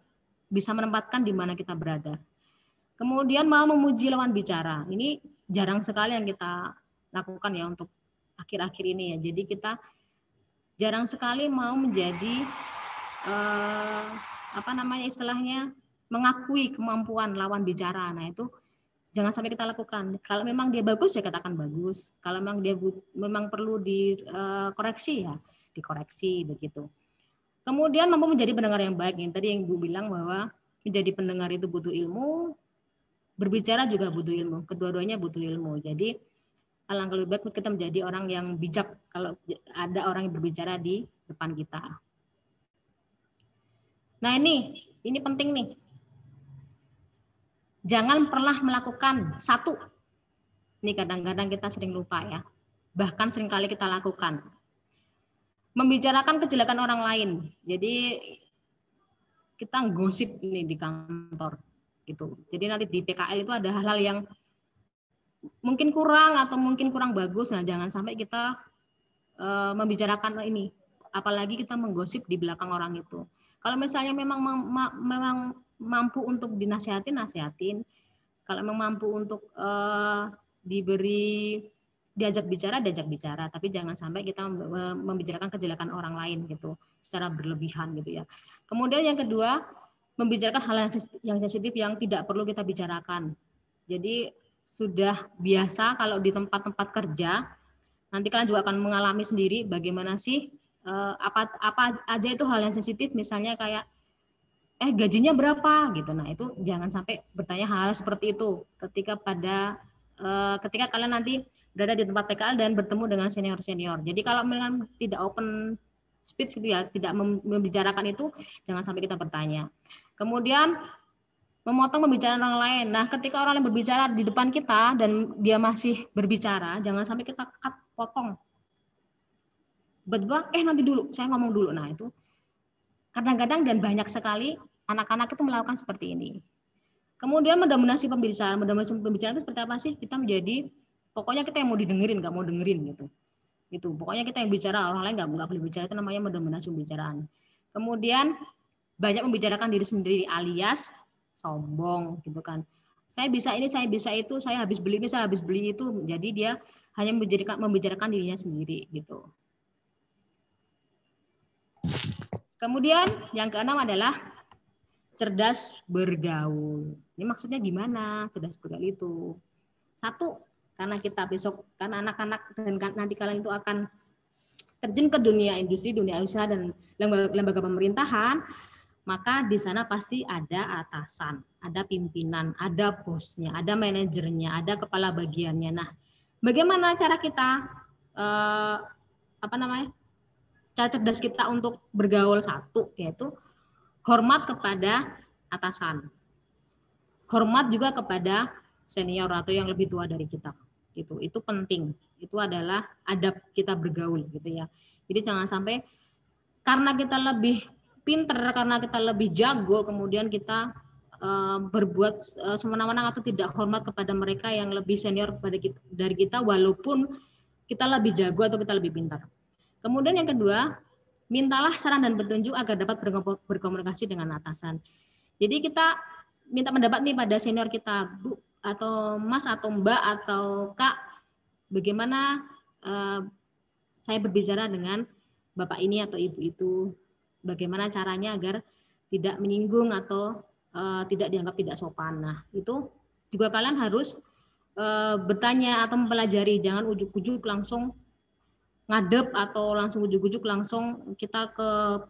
bisa menempatkan di mana kita berada. Kemudian mau memuji lawan bicara. Ini jarang sekali yang kita lakukan ya untuk akhir-akhir ini ya. Jadi kita jarang sekali mau menjadi istilahnya mengakui kemampuan lawan bicara. Nah itu jangan sampai kita lakukan. Kalau memang dia bagus ya katakan bagus. Kalau memang dia memang perlu dikoreksi ya dikoreksi begitu. Kemudian mampu menjadi pendengar yang baik. Yang tadi yang Ibu bilang bahwa menjadi pendengar itu butuh ilmu, berbicara juga butuh ilmu. Kedua-duanya butuh ilmu. Jadi alangkah lebih baik kita menjadi orang yang bijak kalau ada orang yang berbicara di depan kita. Nah ini penting nih. Jangan pernah melakukan satu. Ini kadang-kadang kita sering lupa ya. Bahkan seringkali kita lakukan. Membicarakan kejelekan orang lain. Jadi kita gosip nih di kantor gitu. Jadi nanti di PKL itu ada hal-hal yang mungkin kurang atau mungkin kurang bagus. Nah, jangan sampai kita membicarakan ini, apalagi kita menggosip di belakang orang itu. Kalau misalnya memang mampu untuk dinasihatin, nasihatin. Kalau memang mampu untuk diajak bicara, tapi jangan sampai kita membicarakan kejelekan orang lain gitu, secara berlebihan gitu ya. Kemudian yang kedua, membicarakan hal yang sensitif yang tidak perlu kita bicarakan. Jadi sudah biasa kalau di tempat-tempat kerja, nanti kalian juga akan mengalami sendiri bagaimana sih apa aja itu hal yang sensitif, misalnya kayak gajinya berapa gitu. Nah, itu jangan sampai bertanya hal seperti itu ketika kalian nanti berada di tempat PKL dan bertemu dengan senior-senior. Jadi kalau memang tidak open speech gitu ya, tidak membicarakan itu, jangan sampai kita bertanya. Kemudian memotong pembicaraan orang lain. Nah, ketika orang lain berbicara di depan kita dan dia masih berbicara, jangan sampai kita potong. Tiba-tiba, nanti dulu, saya ngomong dulu. Nah, itu kadang-kadang dan banyak sekali anak-anak itu melakukan seperti ini. Kemudian mendominasi pembicaraan. Mendominasi pembicaraan itu seperti apa sih? Kita menjadi, pokoknya kita yang mau didengerin, nggak mau dengerin gitu. Itu pokoknya kita yang bicara, orang lain nggak boleh bicara, itu namanya mendominasi pembicaraan. Kemudian banyak membicarakan diri sendiri alias sombong gitu kan. Saya bisa ini, saya bisa itu, saya habis beli ini, saya habis beli itu. Jadi dia hanya membicarakan dirinya sendiri gitu. Kemudian yang keenam adalah cerdas bergaul. Ini maksudnya gimana cerdas bergaul itu? Satu, karena kita besok, karena anak-anak dan nanti kalian itu akan terjun ke dunia industri, dunia usaha dan lembaga pemerintahan, maka di sana pasti ada atasan, ada pimpinan, ada bosnya, ada manajernya, ada kepala bagiannya. Nah, bagaimana cara kita cara cerdas kita untuk bergaul? Satu, yaitu hormat kepada atasan, hormat juga kepada senior atau yang lebih tua dari kita. Itu penting. Itu adalah adab kita bergaul gitu ya. Jadi jangan sampai karena kita lebih pinter, karena kita lebih jago, kemudian kita berbuat semena-mena atau tidak hormat kepada mereka yang lebih senior dari kita, walaupun kita lebih jago atau kita lebih pintar. Kemudian yang kedua, mintalah saran dan petunjuk agar dapat berkomunikasi dengan atasan. Jadi kita minta pendapat nih pada senior kita, Bu, atau Mas, atau Mbak, atau Kak, bagaimana saya berbicara dengan Bapak ini atau Ibu itu, bagaimana caranya agar tidak menyinggung atau tidak dianggap tidak sopan. Nah, itu juga kalian harus bertanya atau mempelajari, jangan ujuk-ujuk langsung ngadep atau langsung ujuk-ujuk langsung kita ke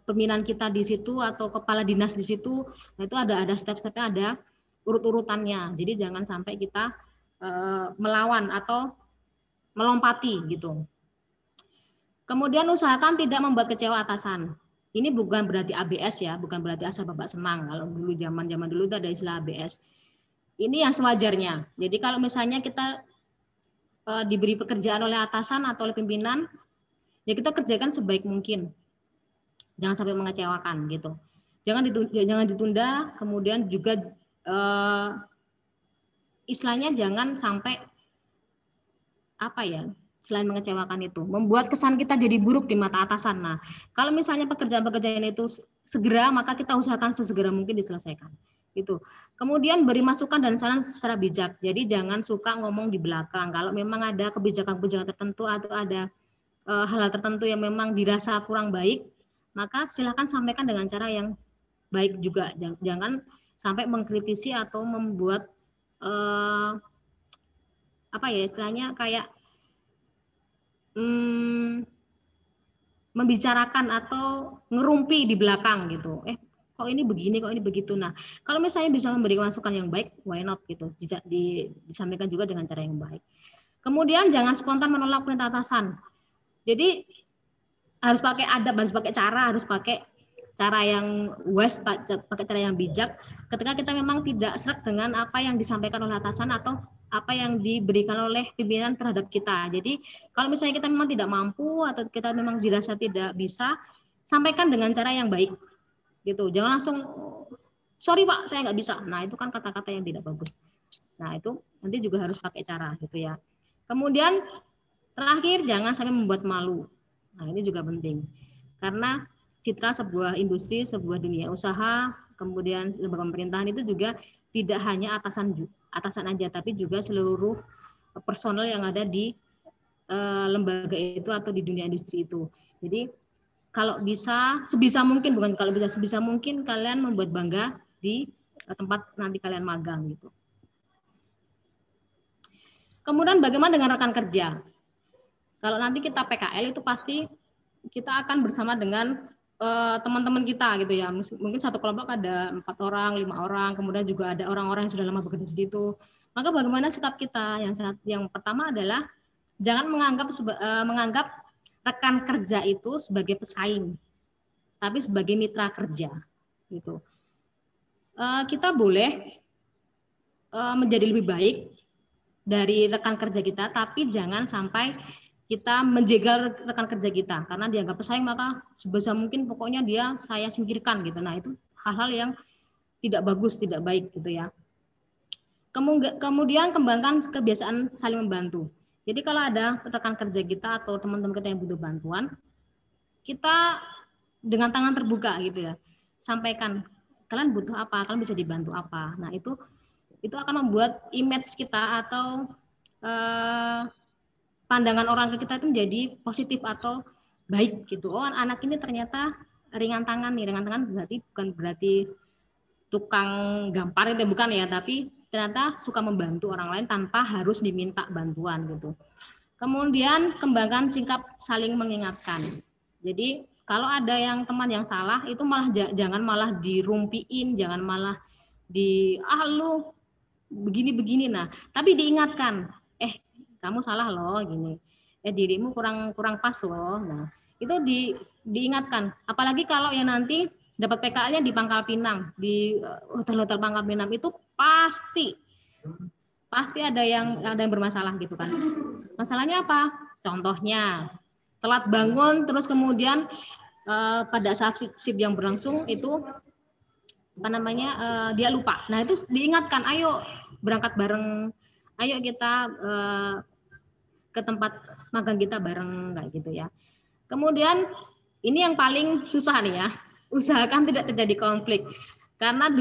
pimpinan kita di situ atau kepala dinas di situ. Nah, itu ada step-stepnya, ada urut-urutannya. Jadi jangan sampai kita melawan atau melompati gitu. Kemudian usahakan tidak membuat kecewa atasan. Ini bukan berarti ABS ya, bukan berarti asal bapak senang. Kalau dulu zaman dulu itu ada istilah ABS. Ini yang sewajarnya. Jadi kalau misalnya kita diberi pekerjaan oleh atasan atau oleh pimpinan, ya kita kerjakan sebaik mungkin. Jangan sampai mengecewakan gitu. Jangan ditunda, kemudian juga istilahnya jangan sampai selain mengecewakan itu, membuat kesan kita jadi buruk di mata atasan. Nah, kalau misalnya pekerjaan-pekerjaan itu segera, maka kita usahakan sesegera mungkin diselesaikan. Gitu. Kemudian beri masukan dan saran secara bijak. Jadi jangan suka ngomong di belakang. Kalau memang ada kebijakan-kebijakan tertentu atau ada hal-hal tertentu yang memang dirasa kurang baik, maka silakan sampaikan dengan cara yang baik juga. Jangan sampai mengkritisi atau membuat istilahnya kayak membicarakan atau ngerumpi di belakang gitu. Kok ini begini, kok ini begitu. Nah, kalau misalnya bisa memberi masukan yang baik, why not gitu. Disampaikan juga dengan cara yang baik. Kemudian jangan spontan menolak perintah atasan. Jadi harus pakai adab, harus pakai cara yang wise, pakai cara yang bijak. Ketika kita memang tidak sreg dengan apa yang disampaikan oleh atasan atau apa yang diberikan oleh pimpinan terhadap kita. Jadi kalau misalnya kita memang tidak mampu atau kita memang dirasa tidak bisa, sampaikan dengan cara yang baik. gitu. Jangan langsung sorry Pak, saya nggak bisa. Nah, itu kan kata-kata yang tidak bagus. Nah, itu nanti juga harus pakai cara gitu ya. Kemudian terakhir, jangan sampai membuat malu. Nah, ini juga penting. Karena citra sebuah industri, sebuah dunia usaha, kemudian lembaga pemerintahan itu juga tidak hanya atasan aja, tapi juga seluruh personel yang ada di lembaga itu atau di dunia industri itu. Jadi kalau bisa, sebisa mungkin, bukan kalau bisa, sebisa mungkin kalian membuat bangga di tempat nanti kalian magang gitu. Kemudian bagaimana dengan rekan kerja? Kalau nanti kita PKL itu pasti kita akan bersama dengan teman-teman kita gitu ya. Mungkin satu kelompok ada 4 orang, 5 orang, kemudian juga ada orang-orang yang sudah lama bekerja di situ. Maka bagaimana sikap kita? Yang pertama adalah jangan menganggap rekan kerja itu sebagai pesaing, tapi sebagai mitra kerja. Gitu. Kita boleh menjadi lebih baik dari rekan kerja kita, tapi jangan sampai kita menjegal rekan kerja kita karena dianggap pesaing, maka sebisa mungkin pokoknya dia saya singkirkan gitu. Nah, itu hal-hal yang tidak bagus, tidak baik gitu ya. Kemudian kembangkan kebiasaan saling membantu. Jadi kalau ada rekan kerja kita atau teman-teman kita yang butuh bantuan, kita dengan tangan terbuka gitu ya, sampaikan kalian butuh apa, kalian bisa dibantu apa. Nah, itu akan membuat image kita atau pandangan orang ke kita itu menjadi positif atau baik gitu. Oh, anak ini ternyata ringan tangan nih. Ringan tangan bukan berarti tukang gampar itu bukan ya, tapi ternyata suka membantu orang lain tanpa harus diminta bantuan gitu. Kemudian kembangkan sikap saling mengingatkan. Jadi kalau ada yang teman yang salah itu malah jangan malah dirumpiin, jangan malah lu begini-begini. Nah, tapi diingatkan, kamu salah loh gini. Dirimu kurang pas loh. Nah, itu diingatkan. Apalagi kalau yang nanti dapat PKL-nya di Pangkal Pinang, di hotel-hotel Pangkal Pinang itu pasti ada yang bermasalah gitu kan. Masalahnya apa? Contohnya telat bangun, terus kemudian pada saat shift yang berlangsung itu dia lupa. Nah, itu diingatkan, ayo berangkat bareng, ayo kita ke tempat magang kita bareng kayak gitu ya. Kemudian ini yang paling susah nih ya, usahakan tidak terjadi konflik karena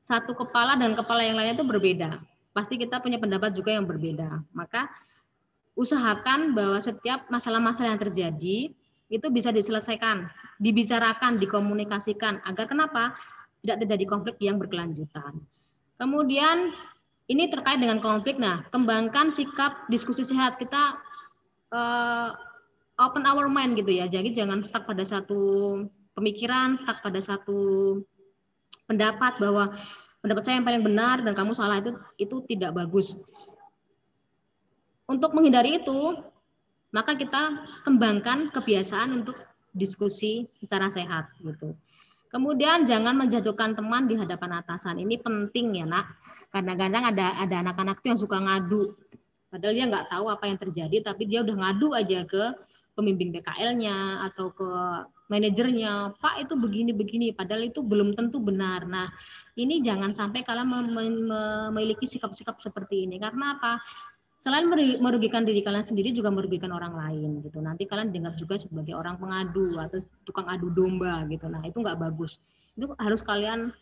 satu kepala dan kepala yang lainnya itu berbeda. Pasti kita punya pendapat juga yang berbeda. Maka usahakan bahwa setiap masalah-masalah yang terjadi itu bisa diselesaikan, dibicarakan, dikomunikasikan agar kenapa? Tidak terjadi konflik yang berkelanjutan. Kemudian ini terkait dengan konflik. Nah, kembangkan sikap diskusi sehat. Kita open our mind gitu ya. Jadi jangan stuck pada satu pemikiran, stuck pada satu pendapat bahwa pendapat saya yang paling benar dan kamu salah, itu tidak bagus. Untuk menghindari itu, maka kita kembangkan kebiasaan untuk diskusi secara sehat gitu. Kemudian jangan menjatuhkan teman di hadapan atasan. Ini penting ya, Nak. Kadang-kadang ada anak-anak yang suka ngadu. Padahal dia nggak tahu apa yang terjadi, tapi dia udah ngadu aja ke pembimbing PKL-nya atau ke manajernya. Pak, itu begini-begini. Padahal itu belum tentu benar. Nah, ini jangan sampai kalian memiliki sikap-sikap seperti ini. Karena apa? Selain merugikan diri kalian sendiri, juga merugikan orang lain gitu. Nanti kalian dengar juga sebagai orang pengadu atau tukang adu domba gitu. Nah, itu nggak bagus. Itu harus kalian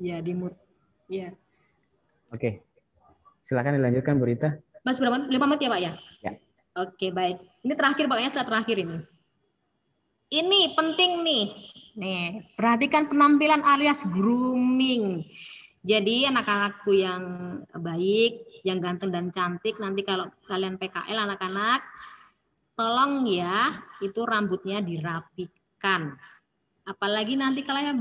ya di mute. Ya. Oke. Silakan dilanjutkan Bu Rita. Mas berapa? 5 menit ya, Pak ya? Ya. Oke, baik. Ini terakhir Pak ya, setelah terakhir ini. Ini penting nih. Nih, perhatikan penampilan alias grooming. Jadi anak-anakku yang baik, yang ganteng dan cantik, nanti kalau kalian PKL anak-anak, tolong ya, itu rambutnya dirapikan. Apalagi nanti kalian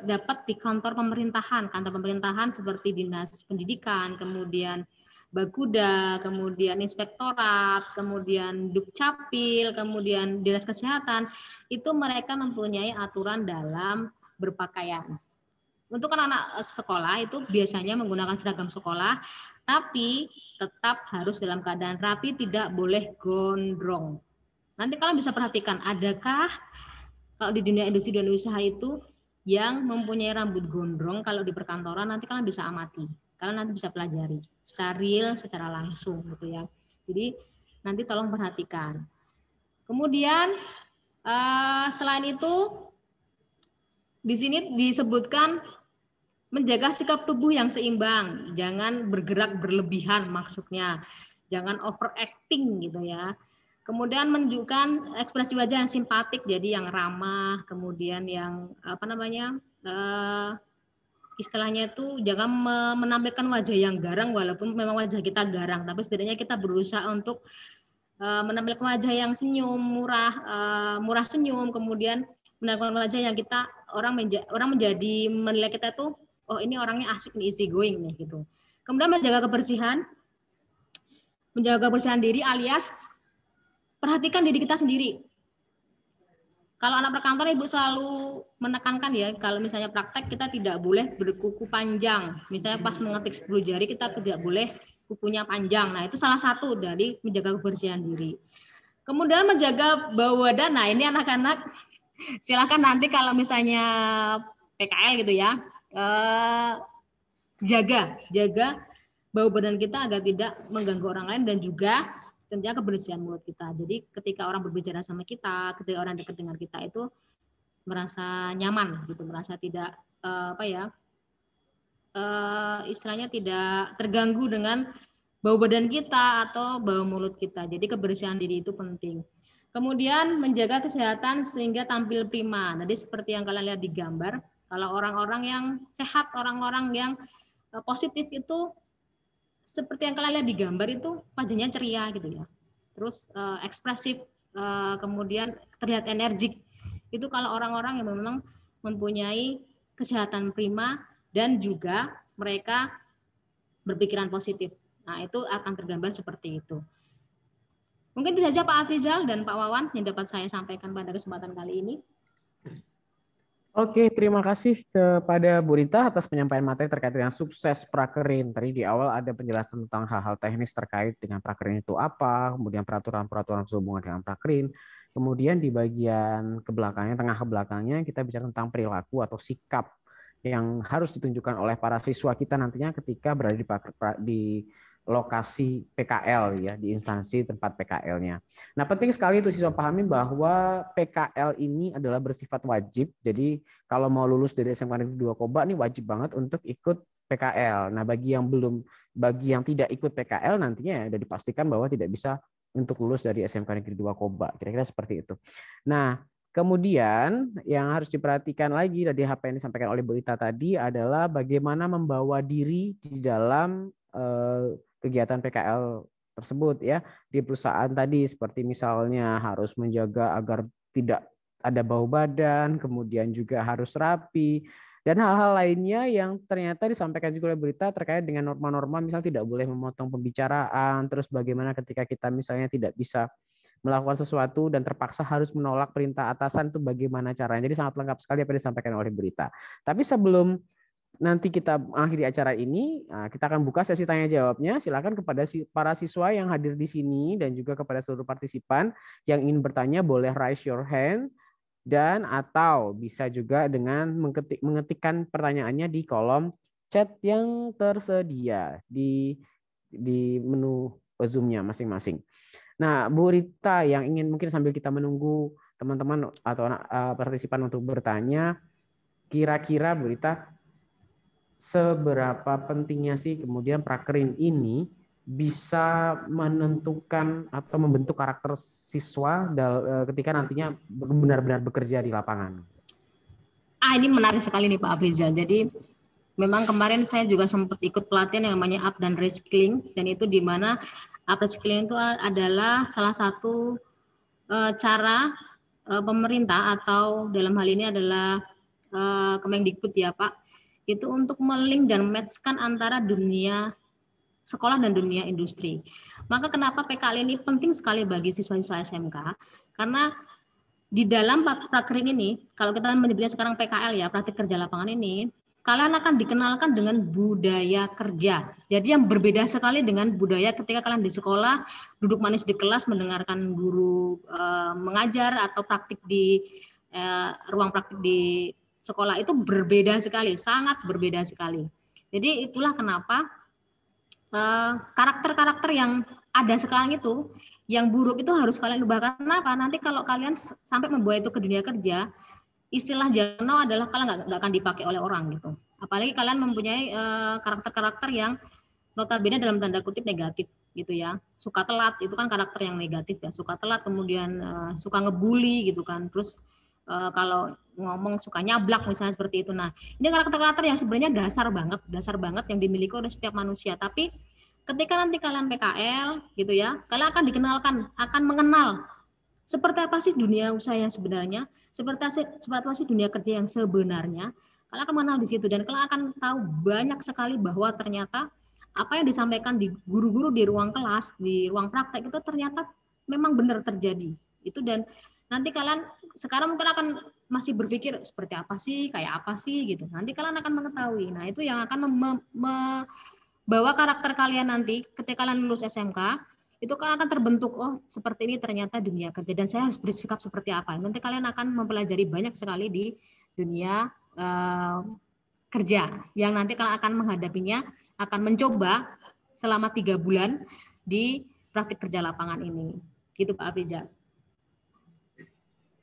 dapat di kantor pemerintahan seperti dinas pendidikan, kemudian Bakuda, kemudian inspektorat, kemudian Dukcapil, kemudian dinas kesehatan, itu mereka mempunyai aturan dalam berpakaian. Untuk anak-anak sekolah itu biasanya menggunakan seragam sekolah, tapi tetap harus dalam keadaan rapi, tidak boleh gondrong. Nanti kalian bisa perhatikan, adakah kalau di dunia industri dan usaha itu yang mempunyai rambut gondrong, kalau di perkantoran nanti kalian bisa amati, kalian nanti bisa pelajari steril secara langsung gitu ya. Jadi nanti tolong perhatikan. Kemudian selain itu di sini disebutkan menjaga sikap tubuh yang seimbang, jangan bergerak berlebihan maksudnya, jangan overacting gitu ya. Kemudian menunjukkan ekspresi wajah yang simpatik, jadi yang ramah, kemudian yang istilahnya itu jangan menampilkan wajah yang garang, walaupun memang wajah kita garang, tapi setidaknya kita berusaha untuk menampilkan wajah yang senyum, murah senyum, kemudian menampilkan wajah yang kita orang menjadi menilai kita tuh, oh ini orangnya asik nih, easy going nih gitu. Kemudian menjaga kebersihan diri alias perhatikan diri kita sendiri. Kalau anak perkantoran Ibu selalu menekankan ya, kalau misalnya praktek kita tidak boleh berkuku panjang. Misalnya pas mengetik 10 jari kita tidak boleh kukunya panjang. Nah, itu salah satu dari menjaga kebersihan diri. Kemudian menjaga bau badan. Nah, ini anak-anak silakan nanti kalau misalnya PKL gitu ya, jaga bau badan kita agar tidak mengganggu orang lain dan juga tentunya kebersihan mulut kita. Jadi ketika orang berbicara sama kita, ketika orang dekat dengan kita itu merasa nyaman gitu, merasa tidak istilahnya tidak terganggu dengan bau badan kita atau bau mulut kita. Jadi kebersihan diri itu penting. Kemudian menjaga kesehatan sehingga tampil prima. Jadi seperti yang kalian lihat di gambar, kalau orang-orang yang sehat, orang-orang yang positif itu seperti yang kalian lihat di gambar itu wajahnya ceria gitu ya. Terus ekspresif, kemudian terlihat energik. Itu kalau orang-orang yang memang mempunyai kesehatan prima dan juga mereka berpikiran positif. Nah, itu akan tergambar seperti itu. Mungkin itu saja Pak Afrizal dan Pak Wawan yang dapat saya sampaikan pada kesempatan kali ini. Oke, terima kasih kepada Bu Rita atas penyampaian materi terkait dengan sukses prakerin. Tadi di awal ada penjelasan tentang hal-hal teknis terkait dengan prakerin itu apa, kemudian peraturan-peraturan sehubungan dengan prakerin. Kemudian di bagian kebelakangnya, tengah ke belakangnya, kita bicara tentang perilaku atau sikap yang harus ditunjukkan oleh para siswa kita nantinya ketika berada di lokasi PKL ya, di instansi tempat PKL-nya. Nah, penting sekali itu siswa pahami bahwa PKL ini adalah bersifat wajib. Jadi kalau mau lulus dari SMK Negeri 2 Koba ini wajib banget untuk ikut PKL. Nah, bagi yang tidak ikut PKL nantinya sudah dipastikan bahwa tidak bisa untuk lulus dari SMK Negeri 2 Koba. Kira-kira seperti itu. Nah, kemudian yang harus diperhatikan lagi dari apa yang disampaikan oleh Bu Rita tadi adalah bagaimana membawa diri di dalam kegiatan PKL tersebut ya di perusahaan tadi, seperti misalnya harus menjaga agar tidak ada bau badan, kemudian juga harus rapi dan hal-hal lainnya yang ternyata disampaikan juga oleh berita terkait dengan norma-norma, misal tidak boleh memotong pembicaraan, terus bagaimana ketika kita misalnya tidak bisa melakukan sesuatu dan terpaksa harus menolak perintah atasan, itu bagaimana caranya. Jadi sangat lengkap sekali apa yang disampaikan oleh berita. Tapi sebelum nanti kita akhiri acara ini, kita akan buka sesi tanya jawabnya. Silakan kepada para siswa yang hadir di sini dan juga kepada seluruh partisipan yang ingin bertanya boleh raise your hand dan atau bisa juga dengan mengetikkan pertanyaannya di kolom chat yang tersedia di menu Zoom-nya masing-masing. Nah, Bu Rita yang ingin mungkin sambil kita menunggu teman-teman atau partisipan untuk bertanya, kira-kira Bu Rita seberapa pentingnya sih kemudian prakerin ini bisa menentukan atau membentuk karakter siswa ketika nantinya benar-benar bekerja di lapangan? Ini menarik sekali nih Pak Afrizal. Jadi memang kemarin saya juga sempat ikut pelatihan yang namanya up dan reskilling, dan itu di mana up reskilling itu adalah salah satu cara pemerintah atau dalam hal ini adalah Kemendikbud ya Pak, itu untuk melink dan match-kan antara dunia sekolah dan dunia industri. Maka kenapa PKL ini penting sekali bagi siswa-siswa SMK? Karena di dalam prakerin ini, kalau kita menyebutnya sekarang PKL ya, praktik kerja lapangan ini, kalian akan dikenalkan dengan budaya kerja. Jadi yang berbeda sekali dengan budaya ketika kalian di sekolah, duduk manis di kelas, mendengarkan guru mengajar atau praktik di ruang praktik di sekolah, itu berbeda sekali, sangat berbeda sekali. Jadi itulah kenapa karakter-karakter yang ada sekarang itu, yang buruk itu harus kalian ubah. Kenapa? Nanti kalau kalian sampai membawa itu ke dunia kerja, istilah Jano adalah kalian nggak akan dipakai oleh orang gitu. Apalagi kalian mempunyai karakter-karakter yang notabene dalam tanda kutip negatif gitu ya. Suka telat, itu kan karakter yang negatif ya. Suka telat, kemudian suka ngebully gitu kan. Terus kalau ngomong suka nyablak misalnya seperti itu. Nah, ini karakter-karakter yang sebenarnya dasar banget yang dimiliki oleh setiap manusia. Tapi ketika nanti kalian PKL gitu ya, kalian akan dikenalkan, akan mengenal seperti apa sih dunia usaha yang sebenarnya, seperti apa sih dunia kerja yang sebenarnya. Kalian akan mengenal di situ dan kalian akan tahu banyak sekali bahwa ternyata apa yang disampaikan di guru-guru di ruang kelas, di ruang praktek itu ternyata memang benar terjadi. Itu dan nanti kalian sekarang mungkin akan masih berpikir seperti apa sih, kayak apa sih gitu. Nanti kalian akan mengetahui. Nah, itu yang akan membawa karakter kalian nanti ketika kalian lulus SMK, itu kan akan terbentuk, oh seperti ini ternyata dunia kerja dan saya harus bersikap seperti apa. Nanti kalian akan mempelajari banyak sekali di dunia kerja yang nanti kalian akan menghadapinya, akan mencoba selama 3 bulan di praktik kerja lapangan ini. Gitu Pak Afiza.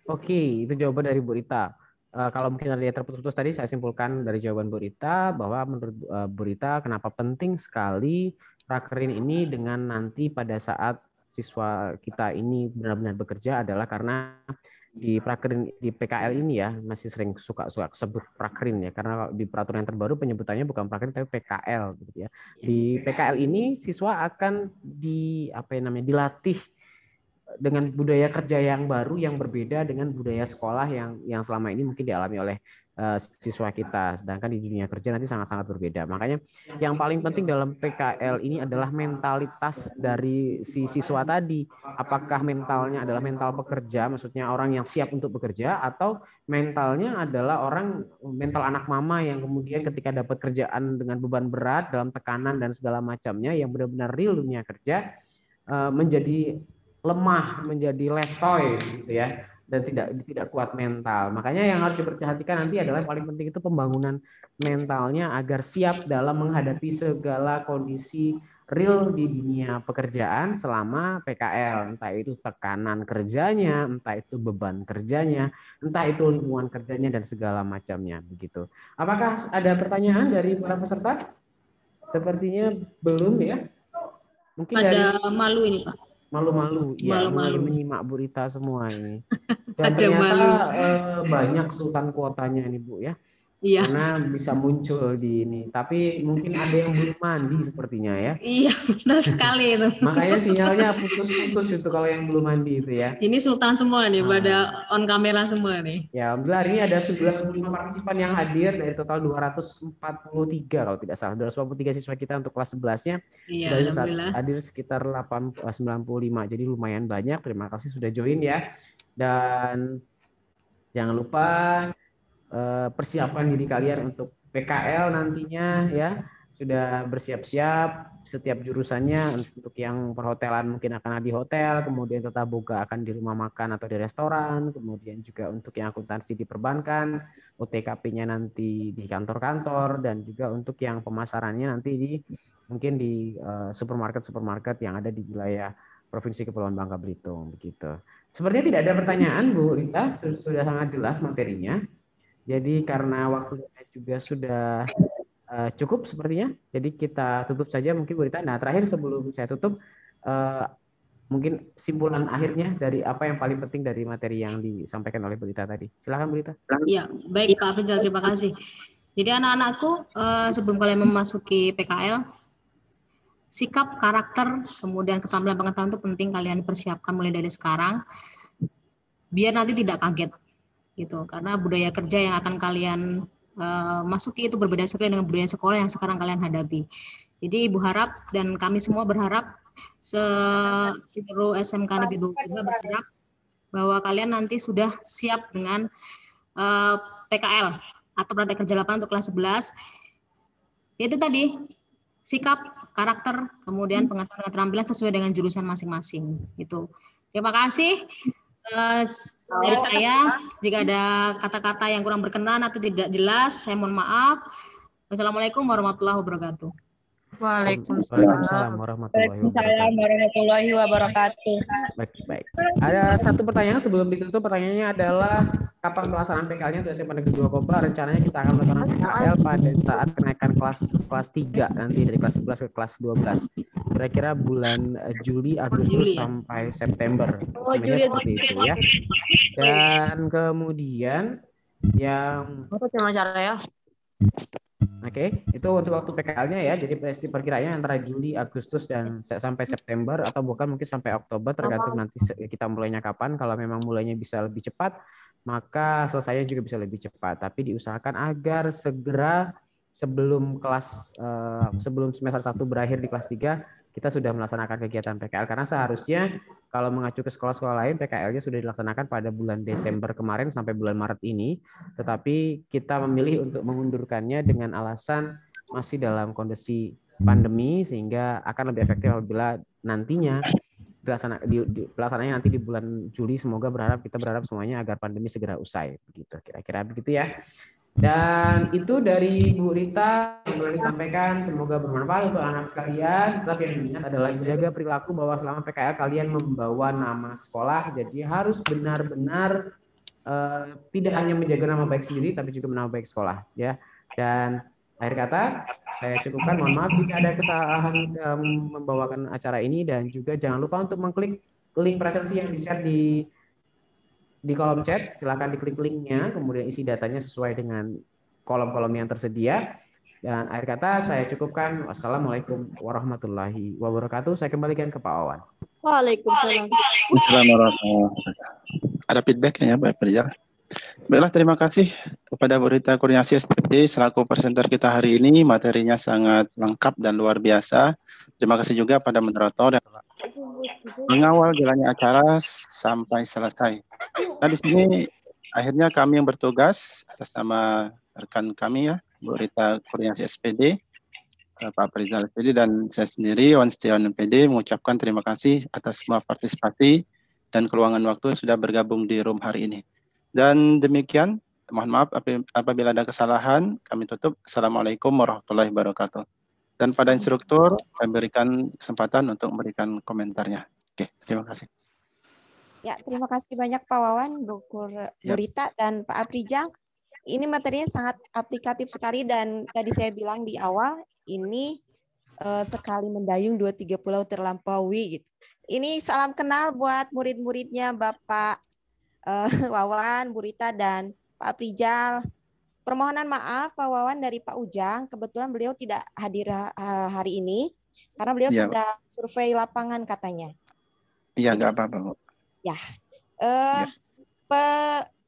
Oke, itu jawaban dari Bu Rita. Kalau mungkin ada yang terputus tadi, saya simpulkan dari jawaban Bu Rita bahwa menurut Bu Rita kenapa penting sekali prakerin ini dengan nanti pada saat siswa kita ini benar-benar bekerja adalah karena di prakerin di PKL ini ya masih sering suka sebut prakerin ya, karena di peraturan yang terbaru penyebutannya bukan prakerin tapi PKL gitu ya. Di PKL ini siswa akan dilatih dengan budaya kerja yang baru yang berbeda dengan budaya sekolah yang selama ini mungkin dialami oleh siswa kita, sedangkan di dunia kerja nanti sangat-sangat berbeda. Makanya yang paling penting dalam PKL ini adalah mentalitas dari si siswa tadi. Apakah mentalnya adalah mental pekerja, maksudnya orang yang siap untuk bekerja, atau mentalnya adalah mental anak mama yang kemudian ketika dapat kerjaan dengan beban berat, dalam tekanan dan segala macamnya yang benar-benar real dunia kerja, menjadi lemah, menjadi letoy gitu ya, dan tidak kuat mental. Makanya yang harus diperhatikan nanti adalah yang paling penting itu pembangunan mentalnya agar siap dalam menghadapi segala kondisi real di dunia pekerjaan selama PKL, entah itu tekanan kerjanya, entah itu beban kerjanya, entah itu lingkungan kerjanya dan segala macamnya begitu. Apakah ada pertanyaan dari para peserta? Sepertinya belum ya. Mungkin pada malu ini Pak. Malu-malu, ya, mulai Malu-malu. menyimak Bu Rita semua ini. Dan ternyata banyak sultan kuotanya ini Bu ya. Iya. Karena bisa muncul di ini. Tapi mungkin ada yang belum mandi sepertinya ya. Iya, benar sekali itu. Makanya sinyalnya putus-putus itu kalau yang belum mandi itu ya. Ini sultan semua nih, pada on kamera semua nih. Ya, alhamdulillah ini ada 95 partisipan yang hadir dari total 243 kalau tidak salah. 243 siswa kita untuk kelas 11-nya. Iya, alhamdulillah. Hadir sekitar 95. Jadi lumayan banyak. Terima kasih sudah join ya. Dan jangan lupa persiapan diri kalian untuk PKL nantinya ya. Sudah bersiap-siap setiap jurusannya. Untuk yang perhotelan mungkin akan di hotel, kemudian tata boga akan di rumah makan atau di restoran, kemudian juga untuk yang akuntansi di perbankan, OTKP-nya nanti di kantor-kantor, dan juga untuk yang pemasarannya nanti mungkin di supermarket yang ada di wilayah Provinsi Kepulauan Bangka Belitung begitu. Sepertinya tidak ada pertanyaan Bu Rita, sudah sangat jelas materinya. Jadi karena waktunya juga sudah cukup sepertinya, jadi kita tutup saja mungkin Bu Rita. Nah terakhir sebelum saya tutup, mungkin simpulan akhirnya dari apa yang paling penting dari materi yang disampaikan oleh Bu Rita tadi. Silakan Bu Rita. Ya, baik Pak Afizal, terima kasih. Jadi anak-anakku, sebelum kalian memasuki PKL, sikap, karakter, kemudian keterampilan pengetahuan itu penting kalian persiapkan mulai dari sekarang. biar nanti tidak kaget gitu, karena budaya kerja yang akan kalian masuki itu berbeda sekali dengan budaya sekolah yang sekarang kalian hadapi. Jadi Ibu harap dan kami semua berharap, seluruh SMK Negeri Bogor juga berharap bahwa kalian nanti sudah siap dengan PKL atau praktek kerja lapangan untuk kelas 11. Yaitu tadi sikap, karakter, kemudian pengetahuan dan keterampilan sesuai dengan jurusan masing-masing. Itu. Terima kasih. Dari saya, jika ada kata-kata yang kurang berkenan atau tidak jelas, saya mohon maaf. Wassalamualaikum warahmatullahi wabarakatuh. Waalaikumsalam warahmatullahi wabarakatuh. Baik. Ada satu pertanyaan sebelum ditutup. Pertanyaannya adalah kapan pelaksanaan PKL-nya untuk SMA Negeri 2 Kobar? Rencananya kita akan melaksanakan PKL pada saat kenaikan kelas 3 nanti dari kelas 11 ke kelas 12. Kira-kira bulan Juli, Agustus sampai September. Sebenarnya seperti itu ya. Dan kemudian yang Oke, itu untuk waktu PKL-nya ya. Jadi perkiraannya antara Juli, Agustus, dan sampai September, atau bukan mungkin sampai Oktober, tergantung nanti kita mulainya kapan. Kalau memang mulainya bisa lebih cepat, maka selesainya juga bisa lebih cepat. Tapi diusahakan agar segera sebelum semester 1 berakhir di kelas 3, kita sudah melaksanakan kegiatan PKL. Karena seharusnya kalau mengacu ke sekolah-sekolah lain, PKL-nya sudah dilaksanakan pada bulan Desember kemarin sampai bulan Maret ini. Tetapi kita memilih untuk mengundurkannya dengan alasan masih dalam kondisi pandemi, sehingga akan lebih efektif apabila nantinya pelaksananya nanti di bulan Juli. Kita berharap semuanya agar pandemi segera usai. Begitu, kira-kira begitu ya. Dan itu dari Bu Rita yang boleh disampaikan, semoga bermanfaat untuk anak sekalian. Tetapi yang diingat adalah jaga perilaku bahwa selama PKL kalian membawa nama sekolah, jadi harus benar-benar tidak hanya menjaga nama baik sendiri, tapi juga nama baik sekolah ya. Dan akhir kata saya cukupkan, mohon maaf jika ada kesalahan dalam membawakan acara ini, dan juga jangan lupa untuk mengklik link presensi yang di-share di kolom chat. Silakan diklik linknya, kemudian isi datanya sesuai dengan kolom-kolom yang tersedia. Dan akhir kata saya cukupkan. Wassalamualaikum warahmatullahi wabarakatuh. Saya kembalikan ke Pak Wawan. Waalaikumsalam. Ada feedback ya Pak Perizal? Baiklah, terima kasih kepada Bu Rita Kurniasi SPD selaku presenter kita hari ini. Materinya sangat lengkap dan luar biasa. Terima kasih juga pada moderator yang telah mengawal jalannya acara sampai selesai. Nah, di sini akhirnya kami yang bertugas atas nama rekan kami ya, Bu Rita Kurniasi SPD, Pak Perizal SPD, dan saya sendiri, Wan Setiawan PD, mengucapkan terima kasih atas semua partisipasi dan keluangan waktu yang sudah bergabung di room hari ini. Dan demikian, mohon maaf apabila ada kesalahan, kami tutup. Assalamualaikum warahmatullahi wabarakatuh. Dan pada instruktur, kami berikan kesempatan untuk memberikan komentarnya. Oke, terima kasih. Ya, terima kasih banyak Pak Wawan, Bu Rita, dan Pak Aprijal. Ini materinya sangat aplikatif sekali, dan tadi saya bilang di awal, ini sekali mendayung 2-3 pulau terlampaui. Gitu. Ini salam kenal buat murid-muridnya Bapak Wawan, Bu Rita, dan Pak Aprijal. Permohonan maaf Pak Wawan dari Pak Ujang, kebetulan beliau tidak hadir hari ini, karena beliau sedang survei lapangan katanya. Iya, nggak apa-apa, Bu. Ya,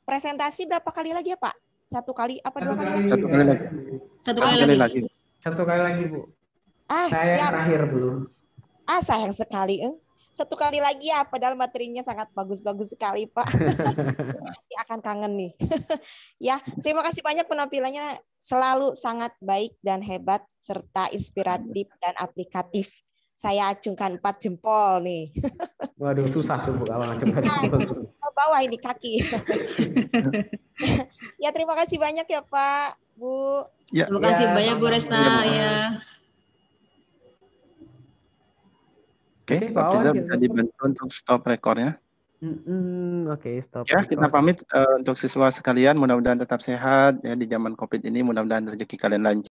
presentasi berapa kali lagi ya Pak? 1 kali apa 2 kali? 1 kali lagi. 1 kali lagi. 1 kali lagi Bu. Saya Siap. terakhir belum. Sayang sekali. 1 kali lagi ya, padahal materinya sangat bagus-bagus sekali Pak. Pasti akan kangen nih. Ya, terima kasih banyak, penampilannya selalu sangat baik dan hebat, serta inspiratif dan aplikatif. Saya acungkan 4 jempol nih. Waduh, susah tuh Bu kalau acungkan jempol. Bawah ini kaki. Ya, terima kasih banyak ya Pak, Bu. Ya. Terima kasih banyak Bu Resna. Ya. Oke, Pak Perizal bisa dibantu untuk stop rekornya. Oke, stop. Ya, kita pamit untuk siswa sekalian. Mudah-mudahan tetap sehat ya di zaman COVID ini. Mudah-mudahan rezeki kalian lancar.